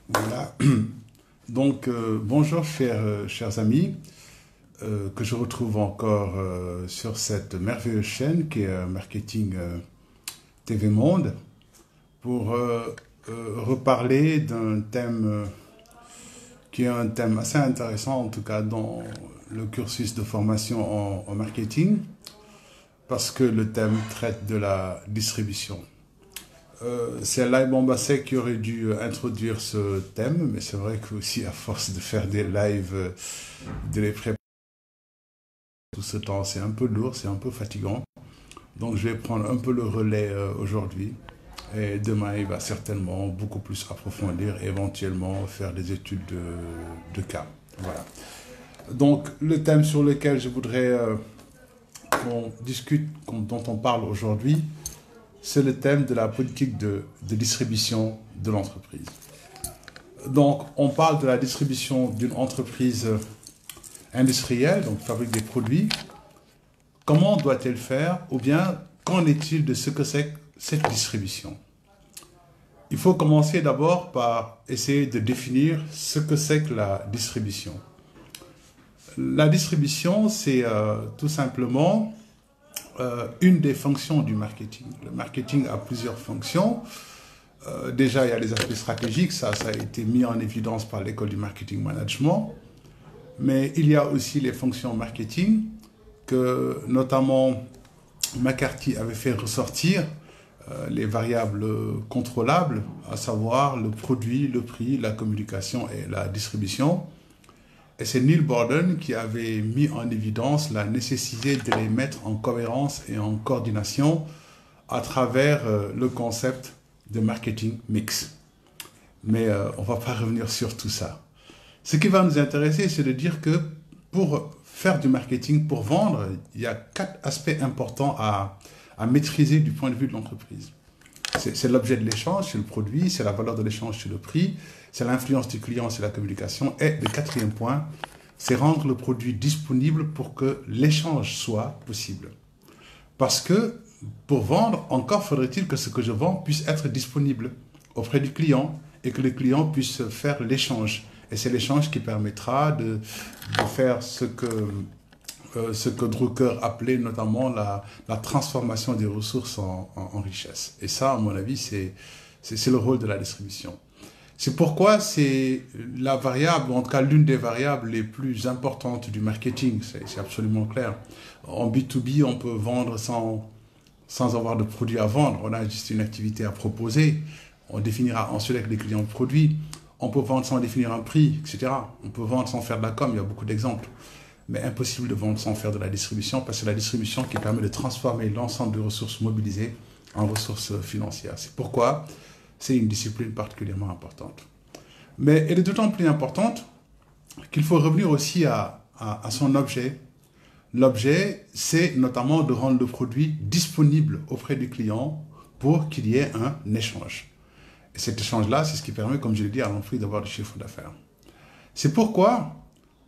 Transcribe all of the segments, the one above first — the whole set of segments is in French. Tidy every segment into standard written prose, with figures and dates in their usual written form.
Voilà. Donc, bonjour chers amis, que je retrouve encore sur cette merveilleuse chaîne qui est Marketing TV Monde pour reparler d'un thème qui est un thème assez intéressant, en tout cas dans le cursus de formation en marketing, parce que le thème traite de la distribution. C'est Lai Bombassé qui aurait dû introduire ce thème, mais c'est vrai que aussi à force de faire des lives, de les préparer tout ce temps, c'est un peu lourd, c'est un peu fatigant. Donc je vais prendre un peu le relais aujourd'hui. Et demain, il va certainement beaucoup plus approfondir et éventuellement faire des études de cas. Voilà. Donc le thème sur lequel je voudrais qu'on discute, dont on parle aujourd'hui, c'est le thème de la politique de distribution de l'entreprise. Donc, on parle de la distribution d'une entreprise industrielle, donc fabrique des produits. Comment doit-elle faire, ou bien qu'en est-il de ce que c'est que cette distribution? Il faut commencer d'abord par essayer de définir ce que c'est que la distribution. La distribution, c'est tout simplement une des fonctions du marketing. Le marketing a plusieurs fonctions. Déjà, il y a les aspects stratégiques, ça a été mis en évidence par l'école du marketing management. Mais il y a aussi les fonctions marketing que notamment McCarthy avait fait ressortir, les variables contrôlables, à savoir le produit, le prix, la communication et la distribution. Et c'est Neil Borden qui avait mis en évidence la nécessité de les mettre en cohérence et en coordination à travers le concept de marketing mix. Mais on ne va pas revenir sur tout ça. Ce qui va nous intéresser, c'est de dire que pour faire du marketing, pour vendre, il y a 4 aspects importants à maîtriser du point de vue de l'entreprise. C'est l'objet de l'échange, c'est le produit, c'est la valeur de l'échange, c'est le prix, c'est l'influence du client, c'est la communication. Et le 4e point, c'est rendre le produit disponible pour que l'échange soit possible. Parce que pour vendre, encore faudrait-il que ce que je vends puisse être disponible auprès du client et que le client puisse faire l'échange. Et c'est l'échange qui permettra de faire ce que Drucker appelait notamment la transformation des ressources en richesse. Et ça, à mon avis, c'est le rôle de la distribution. C'est pourquoi c'est la variable, ou en tout cas l'une des variables les plus importantes du marketing, c'est absolument clair. En B2B, on peut vendre sans avoir de produit à vendre, on a juste une activité à proposer, on définira ensuite avec les clients le produit, on peut vendre sans définir un prix, etc. On peut vendre sans faire de la com, il y a beaucoup d'exemples. Mais impossible de vendre sans faire de la distribution, parce que c'est la distribution qui permet de transformer l'ensemble des ressources mobilisées en ressources financières. C'est pourquoi c'est une discipline particulièrement importante. Mais elle est d'autant plus importante qu'il faut revenir aussi à son objet. L'objet, c'est notamment de rendre le produit disponible auprès du client pour qu'il y ait un échange. Et cet échange-là, c'est ce qui permet, comme je l'ai dit, à l'entreprise d'avoir du chiffre d'affaires. C'est pourquoi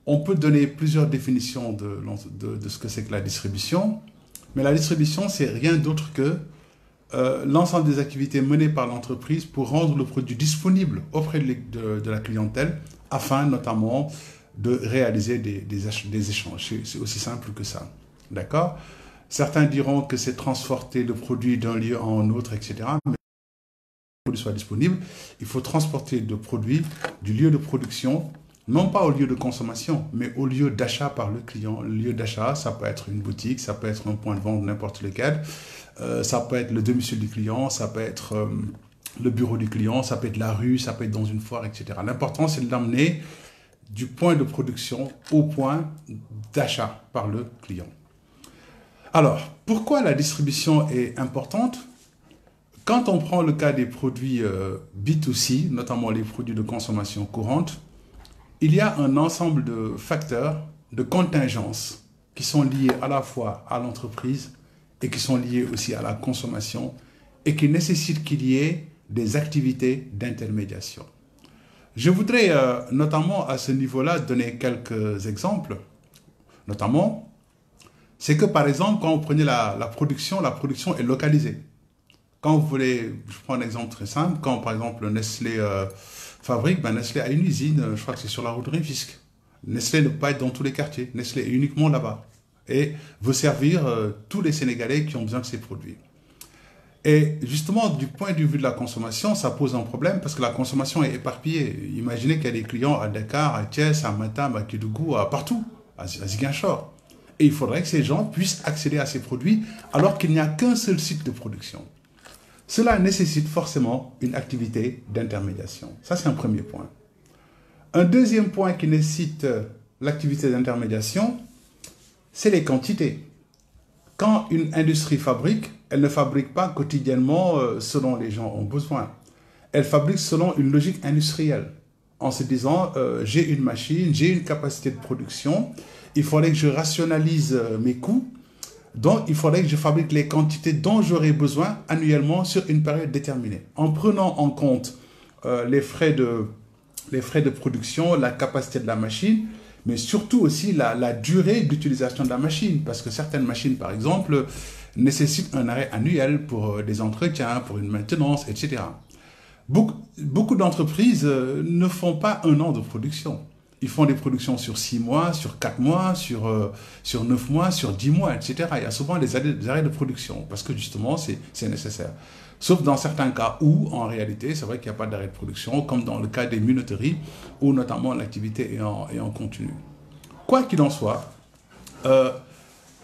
on peut donner plusieurs définitions de ce que c'est que la distribution, mais la distribution, c'est rien d'autre que l'ensemble des activités menées par l'entreprise pour rendre le produit disponible auprès de la clientèle, afin notamment de réaliser des échanges. C'est aussi simple que ça. D'accord? Certains diront que c'est transporter le produit d'un lieu à un autre, etc. Mais pour qu'il soit disponible, il faut transporter le produit du lieu de production, non pas au lieu de consommation, mais au lieu d'achat par le client. Le lieu d'achat, ça peut être une boutique, ça peut être un point de vente, n'importe lequel. Ça peut être le domicile du client, ça peut être le bureau du client, ça peut être la rue, ça peut être dans une foire, etc. L'important, c'est de l'amener du point de production au point d'achat par le client. Alors, pourquoi la distribution est importante? Quand on prend le cas des produits B2C, notamment les produits de consommation courante, il y a un ensemble de facteurs, de contingences qui sont liés à la fois à l'entreprise et qui sont liés aussi à la consommation et qui nécessitent qu'il y ait des activités d'intermédiation. Je voudrais notamment à ce niveau-là donner quelques exemples. Notamment, c'est que par exemple, quand vous prenez la production est localisée. Quand vous voulez, je prends un exemple très simple, quand par exemple Nestlé fabrique, ben Nestlé a une usine, je crois que c'est sur la route de Rufisque. Nestlé ne peut pas être dans tous les quartiers, Nestlé est uniquement là-bas et veut servir tous les Sénégalais qui ont besoin de ces produits. Et justement, du point de vue de la consommation, ça pose un problème parce que la consommation est éparpillée. Imaginez qu'il y a des clients à Dakar, à Thiès, à Matam, à Kédougou, à partout, à Ziguinchor. Et il faudrait que ces gens puissent accéder à ces produits alors qu'il n'y a qu'un seul site de production. Cela nécessite forcément une activité d'intermédiation. Ça, c'est un premier point. Un deuxième point qui nécessite l'activité d'intermédiation, c'est les quantités. Quand une industrie fabrique, elle ne fabrique pas quotidiennement selon les gens ont besoin. Elle fabrique selon une logique industrielle. En se disant, j'ai une machine, j'ai une capacité de production, il faudrait que je rationalise mes coûts, donc il faudrait que je fabrique les quantités dont j'aurai besoin annuellement sur une période déterminée. En prenant en compte les frais de production, la capacité de la machine, mais surtout aussi la durée d'utilisation de la machine, parce que certaines machines, par exemple, nécessitent un arrêt annuel pour des entretiens, pour une maintenance, etc. Beaucoup d'entreprises ne font pas un an de production. Ils font des productions sur 6 mois, sur 4 mois, sur 9 mois, sur 10 mois, etc. Il y a souvent des arrêts de production, parce que justement, c'est nécessaire. Sauf dans certains cas où, en réalité, c'est vrai qu'il n'y a pas d'arrêt de production, comme dans le cas des minoteries, où notamment l'activité est en continu. Quoi qu'il en soit,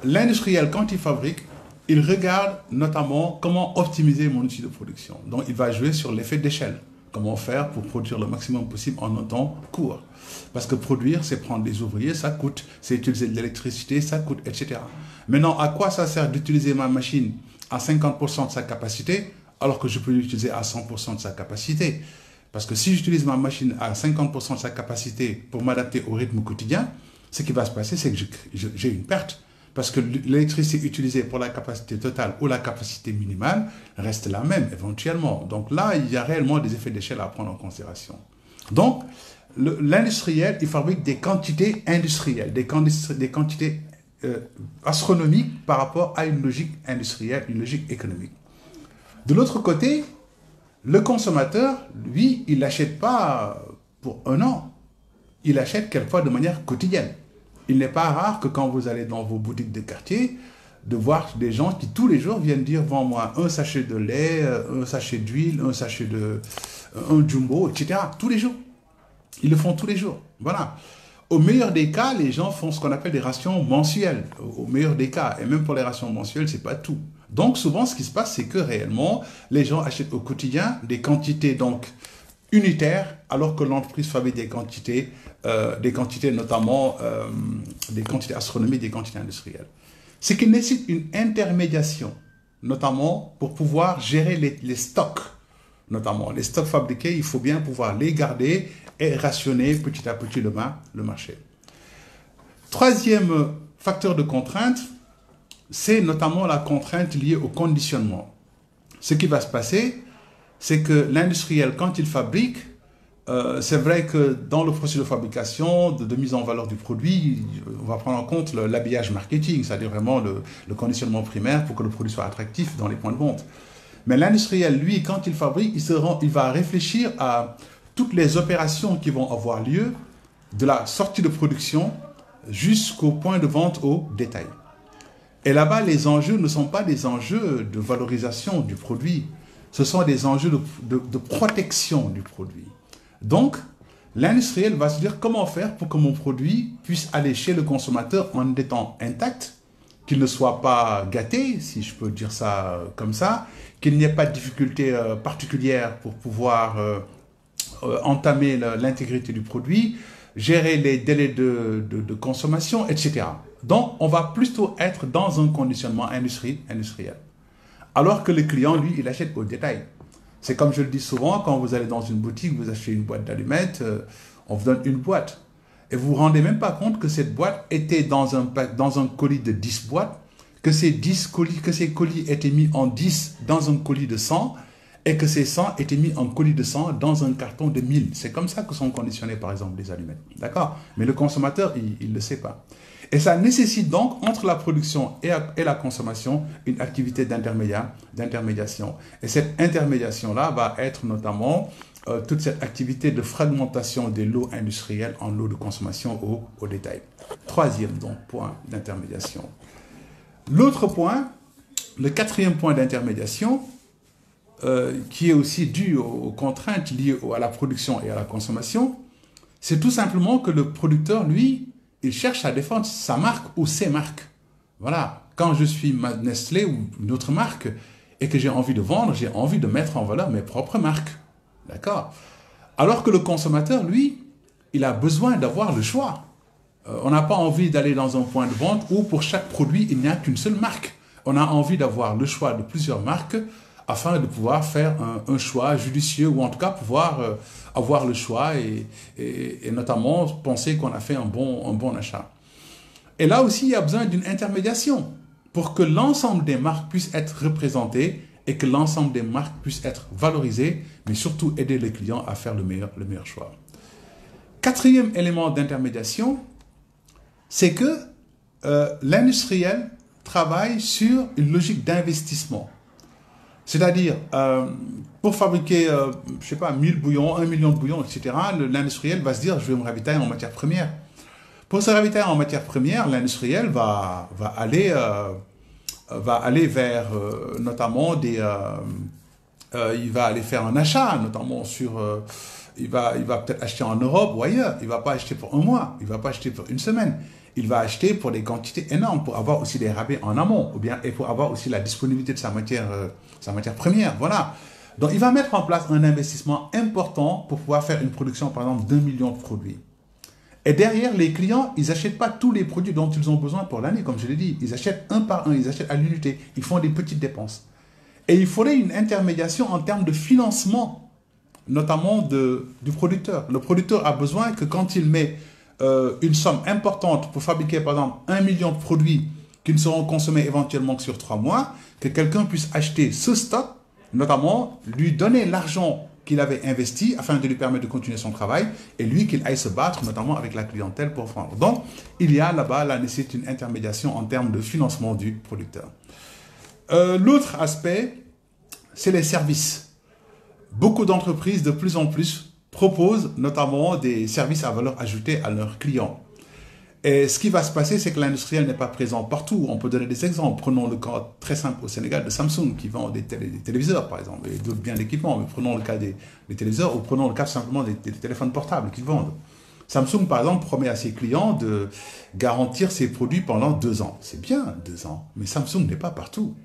l'industriel, quand il fabrique, il regarde notamment comment optimiser mon outil de production. Donc, il va jouer sur l'effet d'échelle. Comment faire pour produire le maximum possible en un temps court. Parce que produire, c'est prendre des ouvriers, ça coûte. C'est utiliser de l'électricité, ça coûte, etc. Maintenant, à quoi ça sert d'utiliser ma machine à 50% de sa capacité, alors que je peux l'utiliser à 100% de sa capacité? Parce que si j'utilise ma machine à 50% de sa capacité pour m'adapter au rythme quotidien, ce qui va se passer, c'est que j'ai une perte. Parce que l'électricité utilisée pour la capacité totale ou la capacité minimale reste la même éventuellement. Donc là, il y a réellement des effets d'échelle à prendre en considération. Donc, l'industriel, il fabrique des quantités industrielles, des quantités astronomiques par rapport à une logique industrielle, une logique économique. De l'autre côté, le consommateur, lui, il n'achète pas pour un an. Il achète quelquefois de manière quotidienne. Il n'est pas rare que quand vous allez dans vos boutiques de quartier, de voir des gens qui tous les jours viennent dire vends-moi un sachet de lait, un sachet d'huile, un jumbo, etc. Tous les jours. Ils le font tous les jours. Voilà. Au meilleur des cas, les gens font ce qu'on appelle des rations mensuelles. Au meilleur des cas. Et même pour les rations mensuelles, c'est pas tout. Donc souvent, ce qui se passe, c'est que réellement, les gens achètent au quotidien des quantités donc unitaires, alors que l'entreprise fabrique des quantités notamment des quantités astronomiques, des quantités industrielles. Ce qui nécessite une intermédiation, notamment pour pouvoir gérer les stocks. Notamment les stocks fabriqués, il faut bien pouvoir les garder et rationner petit à petit le marché. Troisième facteur de contrainte, c'est notamment la contrainte liée au conditionnement. Ce qui va se passer, c'est que l'industriel, quand il fabrique, c'est vrai que dans le processus de fabrication, de mise en valeur du produit, on va prendre en compte l'habillage marketing, c'est-à-dire vraiment le conditionnement primaire pour que le produit soit attractif dans les points de vente. Mais l'industriel, lui, quand il fabrique, il va réfléchir à toutes les opérations qui vont avoir lieu, de la sortie de production jusqu'au point de vente au détail. Et là-bas, les enjeux ne sont pas des enjeux de valorisation du produit, ce sont des enjeux de protection du produit. Donc, l'industriel va se dire comment faire pour que mon produit puisse aller chez le consommateur en étant intact, qu'il ne soit pas gâté, si je peux dire ça comme ça, qu'il n'y ait pas de difficulté particulière pour pouvoir entamer l'intégrité du produit, gérer les délais de consommation, etc. Donc, on va plutôt être dans un conditionnement industriel. Alors que le client, lui, il achète au détail. C'est comme je le dis souvent, quand vous allez dans une boutique, vous achetez une boîte d'allumettes, on vous donne une boîte. Et vous ne vous rendez même pas compte que cette boîte était dans un colis de 10 boîtes, que ces colis étaient mis en 10 dans un colis de 100, et que ces 100 étaient mis en colis de 100 dans un carton de 1000. C'est comme ça que sont conditionnées, par exemple, les allumettes. D'accord? Mais le consommateur, il ne le sait pas. Et ça nécessite donc, entre la production et la consommation, une activité d'intermédiation. Et cette intermédiation-là va être notamment toute cette activité de fragmentation des lots industriels en lots de consommation au détail. Troisième donc point d'intermédiation. L'autre point, le quatrième point d'intermédiation, qui est aussi dû aux contraintes liées à la production et à la consommation, c'est tout simplement que le producteur, lui, il cherche à défendre sa marque ou ses marques. Voilà, quand je suis Nestlé ou une autre marque et que j'ai envie de vendre, j'ai envie de mettre en valeur mes propres marques. D'accord? Alors que le consommateur, lui, il a besoin d'avoir le choix. On n'a pas envie d'aller dans un point de vente où pour chaque produit, il n'y a qu'une seule marque. On a envie d'avoir le choix de plusieurs marques afin de pouvoir faire un choix judicieux ou en tout cas pouvoir avoir le choix et notamment penser qu'on a fait un bon achat. Et là aussi, il y a besoin d'une intermédiation pour que l'ensemble des marques puissent être représentées et que l'ensemble des marques puissent être valorisées, mais surtout aider les clients à faire le meilleur choix. Quatrième élément d'intermédiation, c'est que l'industriel travaille sur une logique d'investissement. C'est-à-dire, pour fabriquer, je sais pas, 1000 bouillons, 1 million de bouillons, etc., l'industriel va se dire, je vais me ravitailler en matière première. Pour se ravitailler en matière première, l'industriel va aller vers, notamment, il va aller faire un achat, notamment sur... il va peut-être acheter en Europe ou ailleurs. Il ne va pas acheter pour un mois, il ne va pas acheter pour une semaine. Il va acheter pour des quantités énormes, pour avoir aussi des rabais en amont, et pour avoir aussi la disponibilité de sa matière première. Voilà. Donc, il va mettre en place un investissement important pour pouvoir faire une production, par exemple, d'1 million de produits. Et derrière, les clients, ils n'achètent pas tous les produits dont ils ont besoin pour l'année, comme je l'ai dit. Ils achètent un par un, ils achètent à l'unité. Ils font des petites dépenses. Et il faudrait une intermédiation en termes de financement, notamment du producteur. Le producteur a besoin que quand il met une somme importante pour fabriquer, par exemple, 1 million de produits qui ne seront consommés éventuellement que sur 3 mois, que quelqu'un puisse acheter ce stock, notamment lui donner l'argent qu'il avait investi afin de lui permettre de continuer son travail et lui qu'il aille se battre, notamment avec la clientèle pour vendre. Donc, il y a là-bas la nécessité d'une intermédiation en termes de financement du producteur. L'autre aspect, c'est les services. Beaucoup d'entreprises, de plus en plus, proposent notamment des services à valeur ajoutée à leurs clients. Et ce qui va se passer, c'est que l'industriel n'est pas présent partout. On peut donner des exemples. Prenons le cas très simple au Sénégal de Samsung qui vend des téléviseurs, par exemple, et d'autres biens d'équipement. Mais prenons le cas des téléviseurs ou prenons le cas simplement des téléphones portables qu'ils vendent. Samsung, par exemple, promet à ses clients de garantir ses produits pendant 2 ans. C'est bien, 2 ans, mais Samsung n'est pas partout.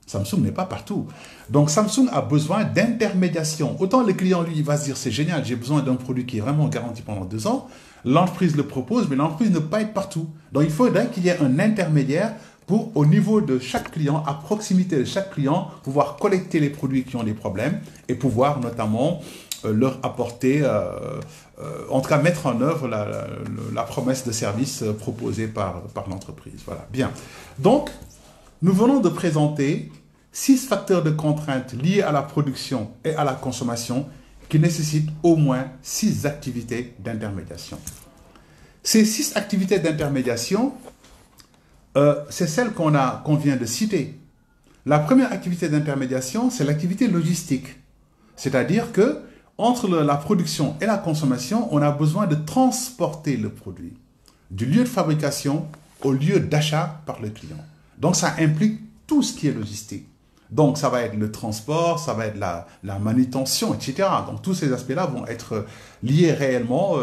Samsung n'est pas partout. Donc, Samsung a besoin d'intermédiation. Autant le client, lui, il va se dire, c'est génial, j'ai besoin d'un produit qui est vraiment garanti pendant 2 ans. L'entreprise le propose, mais l'entreprise ne peut pas être partout. Donc, il faudrait qu'il y ait un intermédiaire pour, au niveau de chaque client, à proximité de chaque client, pouvoir collecter les produits qui ont des problèmes et pouvoir notamment leur apporter, en tout cas mettre en œuvre la promesse de service proposée par l'entreprise. Voilà, bien. Donc, nous venons de présenter 6 facteurs de contrainte liés à la production et à la consommation qui nécessitent au moins 6 activités d'intermédiation. Ces 6 activités d'intermédiation, c'est celle qu'on vient de citer. La première activité d'intermédiation, c'est l'activité logistique. C'est-à-dire que entre la production et la consommation, on a besoin de transporter le produit du lieu de fabrication au lieu d'achat par le client. Donc, ça implique tout ce qui est logistique. Donc, ça va être le transport, ça va être la manutention, etc. Donc, tous ces aspects-là vont être liés réellement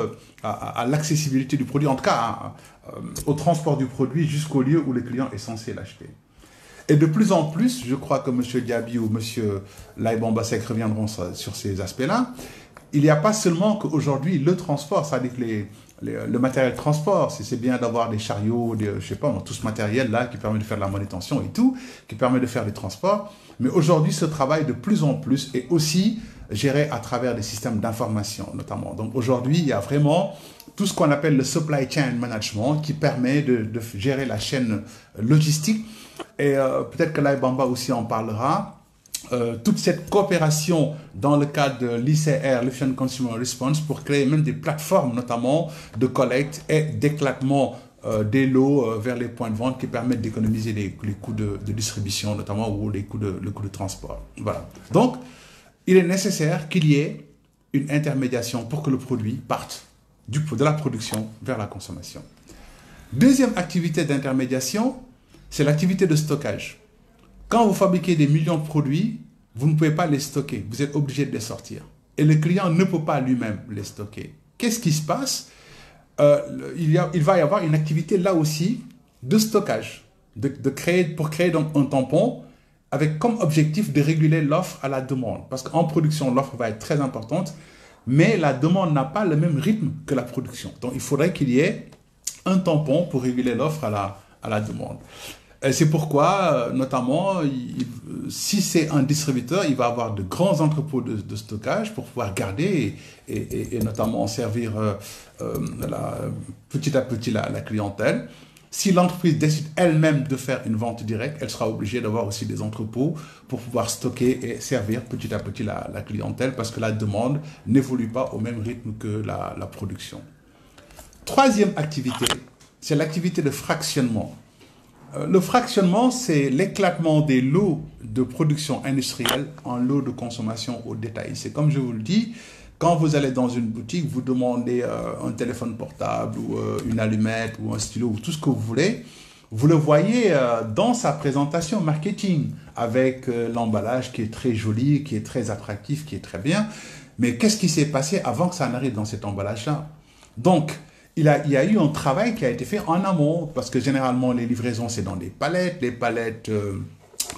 à l'accessibilité du produit, en tout cas au transport du produit jusqu'au lieu où le client est censé l'acheter. Et de plus en plus, je crois que M. Diaby ou M. Laïbamba Seck reviendront sur ces aspects-là, il n'y a pas seulement qu'aujourd'hui le transport, c'est-à-dire que le matériel de transport, c'est bien d'avoir des chariots, je sais pas, tout ce matériel-là qui permet de faire de la manutention et tout, qui permet de faire des transports. Mais aujourd'hui, ce travail de plus en plus est aussi géré à travers des systèmes d'information, notamment. Donc aujourd'hui, il y a vraiment tout ce qu'on appelle le supply chain management qui permet de gérer la chaîne logistique. Et peut-être que Laïbamba aussi en parlera. Toute cette coopération dans le cadre de l'ICR, l'Efficient Consumer Response, pour créer même des plateformes, notamment de collecte et d'éclatement des lots vers les points de vente qui permettent d'économiser les coûts de distribution notamment ou le coût de transport. Voilà. Donc, il est nécessaire qu'il y ait une intermédiation pour que le produit parte de la production vers la consommation. Deuxième activité d'intermédiation, c'est l'activité de stockage. Quand vous fabriquez des millions de produits, vous ne pouvez pas les stocker, vous êtes obligé de les sortir. Et le client ne peut pas lui-même les stocker. Qu'est-ce qui se passe? Il va y avoir une activité là aussi de stockage, pour créer donc un tampon avec comme objectif de réguler l'offre à la demande. Parce qu'en production, l'offre va être très importante, mais la demande n'a pas le même rythme que la production. Donc, il faudrait qu'il y ait un tampon pour réguler l'offre à la demande. C'est pourquoi, notamment, si c'est un distributeur, il va avoir de grands entrepôts de stockage pour pouvoir garder et notamment servir petit à petit la clientèle. Si l'entreprise décide elle-même de faire une vente directe, elle sera obligée d'avoir aussi des entrepôts pour pouvoir stocker et servir petit à petit la clientèle parce que la demande n'évolue pas au même rythme que la production. Troisième activité, c'est l'activité de fractionnement. Le fractionnement, c'est l'éclatement des lots de production industrielle en lots de consommation au détail. C'est comme je vous le dis, quand vous allez dans une boutique, vous demandez un téléphone portable ou une allumette ou un stylo ou tout ce que vous voulez, vous le voyez dans sa présentation marketing avec l'emballage qui est très joli, qui est très attractif, qui est très bien. Mais qu'est-ce qui s'est passé avant que ça n'arrive dans cet emballage-là? Donc, il y a eu un travail qui a été fait en amont, parce que généralement, les livraisons, c'est dans des palettes. Les palettes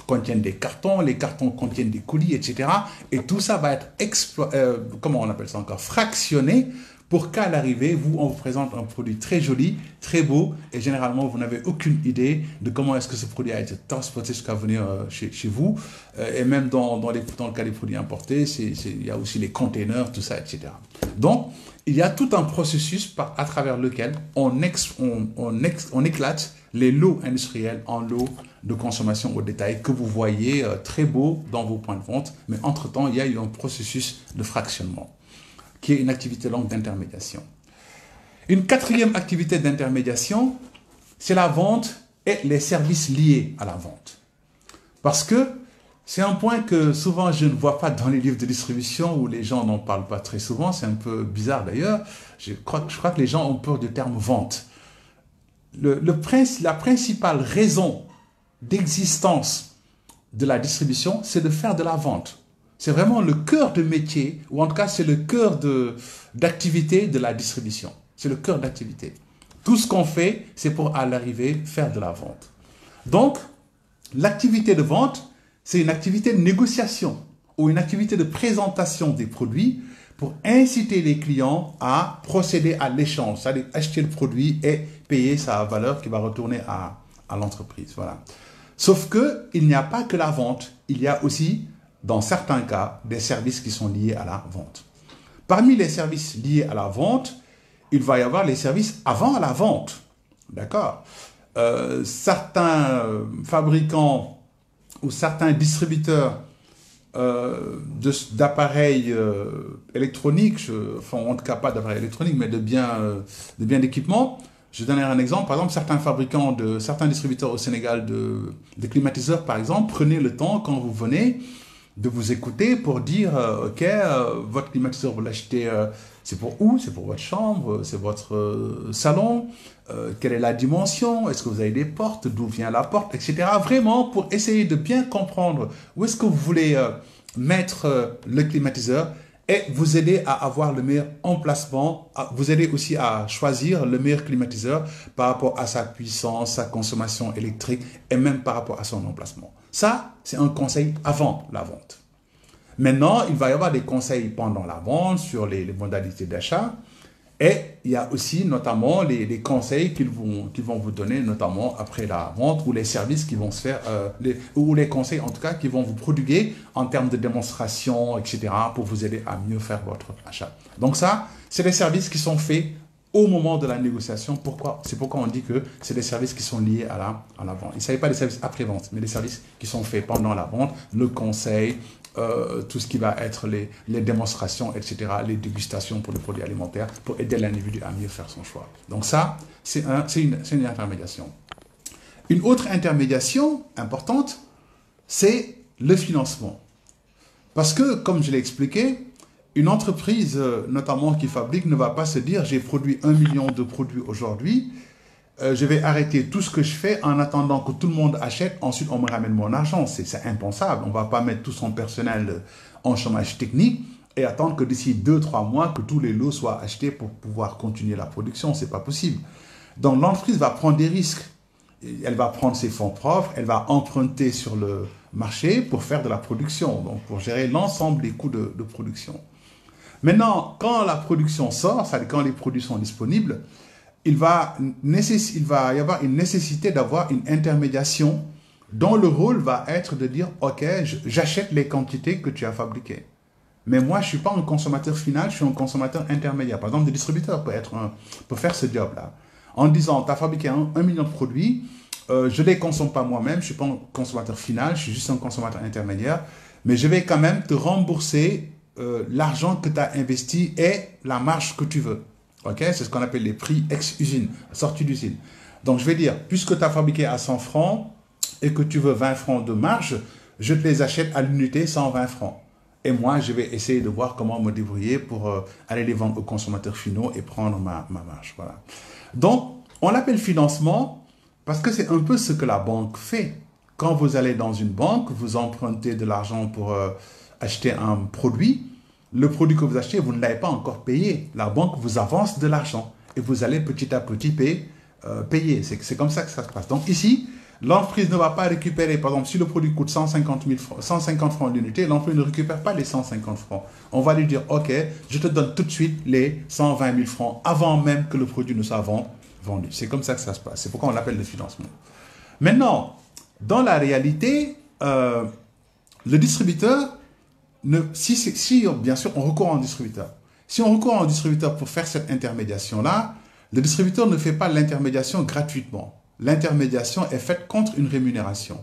contiennent des cartons, les cartons contiennent des colis, etc. Et tout ça va être, comment on appelle ça encore, fractionné pour qu'à l'arrivée, on vous présente un produit très joli, très beau, et généralement, vous n'avez aucune idée de comment est-ce que ce produit a été transporté jusqu'à venir chez vous. Et même dans le cas des produits importés, il y a aussi les containers, tout ça, etc. Donc, il y a tout un processus à travers lequel on éclate les lots industriels en lots de consommation au détail que vous voyez très beau dans vos points de vente. Mais entre-temps, il y a eu un processus de fractionnement qui est une activité longue d'intermédiation. Une quatrième activité d'intermédiation, c'est la vente et les services liés à la vente. Parce que c'est un point que souvent je ne vois pas dans les livres de distribution où les gens n'en parlent pas très souvent. C'est un peu bizarre d'ailleurs. Je crois que les gens ont peur du terme vente. La principale raison d'existence de la distribution, c'est de faire de la vente. C'est vraiment le cœur de métier, ou en tout cas c'est le cœur d'activité de la distribution. C'est le cœur d'activité. Tout ce qu'on fait, c'est pour à l'arrivée faire de la vente. Donc, l'activité de vente, c'est une activité de négociation ou une activité de présentation des produits pour inciter les clients à procéder à l'échange, c'est-à-dire acheter le produit et payer sa valeur qui va retourner à l'entreprise. Voilà. Sauf qu'il n'y a pas que la vente, il y a aussi, dans certains cas, des services qui sont liés à la vente. Parmi les services liés à la vente, il va y avoir les services avant la vente. D'accord? Certains fabricants ou certains distributeurs d'appareils électroniques, enfin en tout cas pas d'appareils électroniques, mais de biens d'équipement. Je donnerai un exemple. Par exemple, certains distributeurs au Sénégal de climatiseurs, par exemple, prenez le temps quand vous venez de vous écouter pour dire ok, votre climatiseur, vous l'achetez, c'est pour où? C'est pour votre chambre, c'est votre salon, quelle est la dimension, est-ce que vous avez des portes, d'où vient la porte, etc. Vraiment pour essayer de bien comprendre où est-ce que vous voulez mettre le climatiseur et vous aider à avoir le meilleur emplacement, vous aider aussi à choisir le meilleur climatiseur par rapport à sa puissance, sa consommation électrique et même par rapport à son emplacement. Ça, c'est un conseil avant la vente. Maintenant, il va y avoir des conseils pendant la vente sur les modalités d'achat. Et il y a aussi notamment les conseils qu'ils vont vous donner, notamment après la vente, ou les services qui vont se faire, ou les conseils en tout cas qui vont vous prodiguer en termes de démonstration, etc., pour vous aider à mieux faire votre achat. Donc ça, c'est des services qui sont faits au moment de la négociation. C'est pourquoi on dit que c'est des services qui sont liés à la vente. Il ne s'agit pas des services après-vente, mais des services qui sont faits pendant la vente, le conseil, tout ce qui va être les démonstrations, etc., les dégustations pour les produits alimentaires, pour aider l'individu à mieux faire son choix. Donc ça, c'est une intermédiation. Une autre intermédiation importante, c'est le financement. Parce que, comme je l'ai expliqué, une entreprise, notamment qui fabrique, ne va pas se dire « j'ai produit 1 million de produits aujourd'hui, je vais arrêter tout ce que je fais en attendant que tout le monde achète, ensuite on me ramène mon argent ». C'est impensable. On ne va pas mettre tout son personnel en chômage technique et attendre que d'ici 2-3 mois, que tous les lots soient achetés pour pouvoir continuer la production. Ce n'est pas possible. Donc l'entreprise va prendre des risques. Elle va prendre ses fonds propres, elle va emprunter sur le marché pour faire de la production, donc pour gérer l'ensemble des coûts de production. Maintenant, quand la production sort, c'est-à-dire quand les produits sont disponibles, il va y avoir une nécessité d'avoir une intermédiation dont le rôle va être de dire « Ok, j'achète les quantités que tu as fabriquées. Mais moi, je ne suis pas un consommateur final, je suis un consommateur intermédiaire. » Par exemple, le distributeur peut faire ce job-là. En disant, tu as fabriqué 1 million de produits, je ne les consomme pas moi-même, je ne suis pas un consommateur final, je suis juste un consommateur intermédiaire, mais je vais quand même te rembourser l'argent que tu as investi et la marge que tu veux. Okay? C'est ce qu'on appelle les prix ex-usine, sortie d'usine. Donc je vais dire, puisque tu as fabriqué à 100 francs et que tu veux 20 francs de marge, je te les achète à l'unité 120 francs. Et moi, je vais essayer de voir comment me débrouiller pour aller les vendre aux consommateurs finaux et prendre ma marge. Voilà. Donc, on l'appelle financement parce que c'est un peu ce que la banque fait. Quand vous allez dans une banque, vous empruntez de l'argent pour acheter un produit. Le produit que vous achetez, vous ne l'avez pas encore payé. La banque vous avance de l'argent et vous allez petit à petit payer. C'est comme ça que ça se passe. Donc ici, l'entreprise ne va pas récupérer, par exemple, si le produit coûte 150 francs l'unité, l'entreprise ne récupère pas les 150 francs. On va lui dire, ok, je te donne tout de suite les 120 000 francs avant même que le produit ne soit vendu. C'est comme ça que ça se passe. C'est pourquoi on l'appelle le financement. Maintenant, dans la réalité, le distributeur, si bien sûr on recourt en distributeur, si on recourt en distributeur pour faire cette intermédiation-là, le distributeur ne fait pas l'intermédiation gratuitement. L'intermédiation est faite contre une rémunération.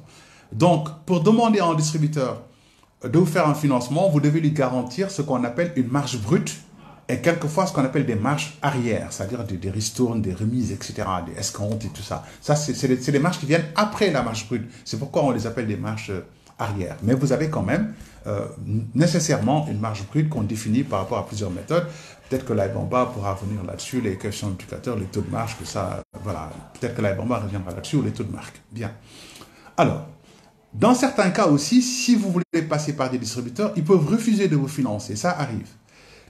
Donc, pour demander à un distributeur de vous faire un financement, vous devez lui garantir ce qu'on appelle une marge brute et quelquefois ce qu'on appelle des marges arrière, c'est-à-dire des ristournes, des remises, etc., des escomptes et tout ça. Ça, c'est des marges qui viennent après la marge brute. C'est pourquoi on les appelle des marges arrière. Mais vous avez quand même nécessairement une marge brute qu'on définit par rapport à plusieurs méthodes. Peut-être que l'Aibamba pourra venir là-dessus, les coefficients multiplicateurs, les taux de marge, que ça, voilà. Peut-être que l'Aibamba reviendra là-dessus, ou les taux de marque. Bien. Alors, dans certains cas aussi, si vous voulez passer par des distributeurs, ils peuvent refuser de vous financer. Ça arrive.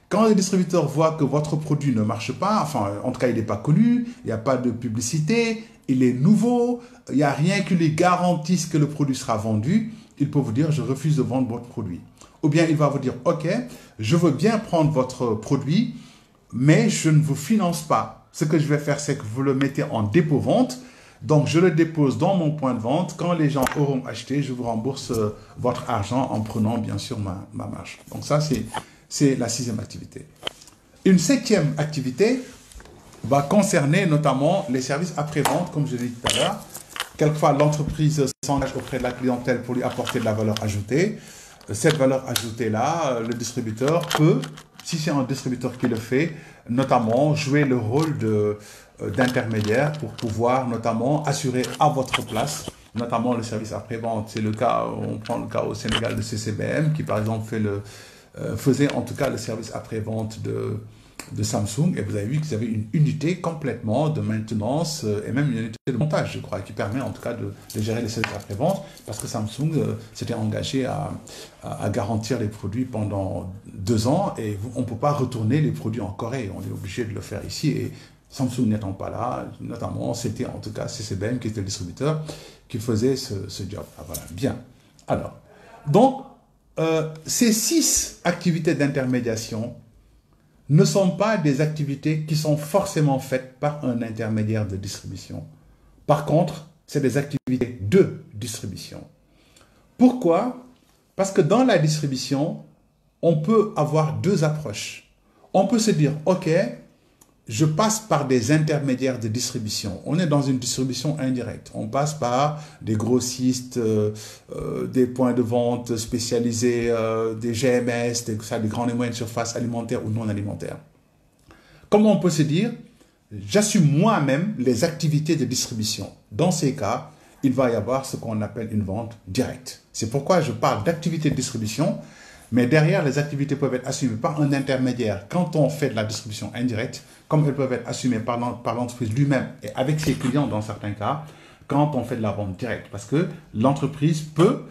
Quand le distributeur voit que votre produit ne marche pas, enfin, en tout cas, il n'est pas connu, il n'y a pas de publicité, il est nouveau, il n'y a rien qui lui garantisse que le produit sera vendu, il peut vous dire, je refuse de vendre votre produit. Ou bien il va vous dire, ok, je veux bien prendre votre produit, mais je ne vous finance pas. Ce que je vais faire, c'est que vous le mettez en dépôt-vente. Donc, je le dépose dans mon point de vente. Quand les gens auront acheté, je vous rembourse votre argent en prenant, bien sûr, ma marge. Donc, ça, c'est la 6e activité. Une 7e activité va concerner notamment les services après-vente, comme je l'ai dit tout à l'heure. Quelquefois, l'entreprise s'engage auprès de la clientèle pour lui apporter de la valeur ajoutée. Cette valeur ajoutée-là, le distributeur peut, si c'est un distributeur qui le fait, notamment jouer le rôle d'intermédiaire pour pouvoir notamment assurer à votre place, notamment le service après-vente. C'est le cas, on prend le cas au Sénégal de CCBM qui par exemple faisait en tout cas le service après-vente de Samsung, et vous avez vu qu'ils avaient une unité complètement de maintenance et même une unité de montage, je crois, qui permet en tout cas de gérer les services après-vente, parce que Samsung s'était engagé à garantir les produits pendant 2 ans, et on ne peut pas retourner les produits en Corée, on est obligé de le faire ici, et Samsung n'étant pas là, notamment, c'était en tout cas CCBM qui était le distributeur qui faisait ce job. Ah, voilà, bien. Alors, donc, ces 6 activités d'intermédiation ne sont pas des activités qui sont forcément faites par un intermédiaire de distribution. Par contre, c'est des activités de distribution. Pourquoi? Parce que dans la distribution, on peut avoir 2 approches. On peut se dire, ok, je passe par des intermédiaires de distribution. On est dans une distribution indirecte. On passe par des grossistes, des points de vente spécialisés, des GMS, des grandes et moyennes surfaces alimentaires ou non alimentaires. Comment on peut se dire, j'assume moi-même les activités de distribution. Dans ces cas, il va y avoir ce qu'on appelle une vente directe. C'est pourquoi je parle d'activité de distribution, mais derrière, les activités peuvent être assumées par un intermédiaire quand on fait de la distribution indirecte, comme elles peuvent être assumées par l'entreprise lui-même et avec ses clients dans certains cas, quand on fait de la vente directe. Parce que l'entreprise peut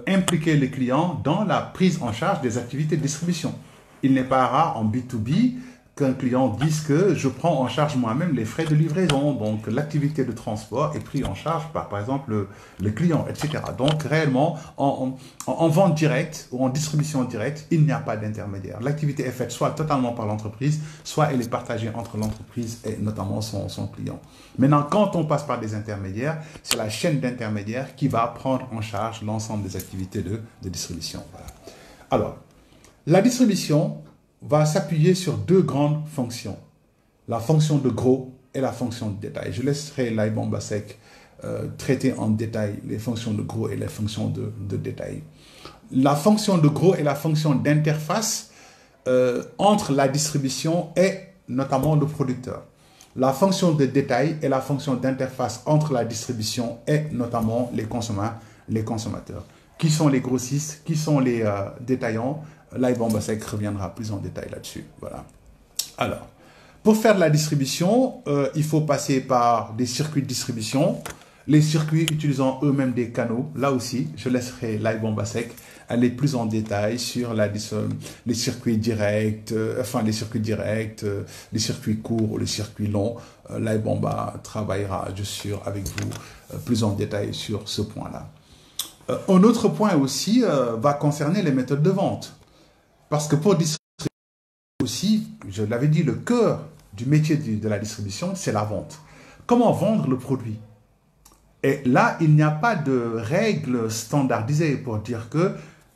impliquer les clients dans la prise en charge des activités de distribution. Il n'est pas rare en B2B qu'un client dise que je prends en charge moi-même les frais de livraison. Donc, l'activité de transport est prise en charge par exemple, le client, etc. Donc, réellement, en vente directe ou en distribution directe, il n'y a pas d'intermédiaire. L'activité est faite soit totalement par l'entreprise, soit elle est partagée entre l'entreprise et notamment son client. Maintenant, quand on passe par des intermédiaires, c'est la chaîne d'intermédiaires qui va prendre en charge l'ensemble des activités de distribution. Voilà. Alors, la distribution va s'appuyer sur deux grandes fonctions, la fonction de gros et la fonction de détail. Je laisserai Lai Bombasek traiter en détail les fonctions de gros et les fonctions de détail. La fonction de gros et la fonction d'interface entre la distribution et notamment le producteur. La fonction de détail et la fonction d'interface entre la distribution et notamment les consommateurs. Qui sont les grossistes, qui sont les détaillants? Lai Bombasek reviendra plus en détail là-dessus. Voilà. Alors, pour faire de la distribution, il faut passer par des circuits de distribution. Les circuits utilisant eux-mêmes des canaux. Là aussi, je laisserai Lai Bombasek aller plus en détail sur les circuits directs, les circuits courts ou les circuits longs. Lai Bomba travaillera, je suis sûr, avec vous plus en détail sur ce point-là. Un autre point aussi va concerner les méthodes de vente. Parce que pour distribuer aussi, je l'avais dit, le cœur du métier de la distribution, c'est la vente. Comment vendre le produit? Et là, il n'y a pas de règles standardisées pour dire que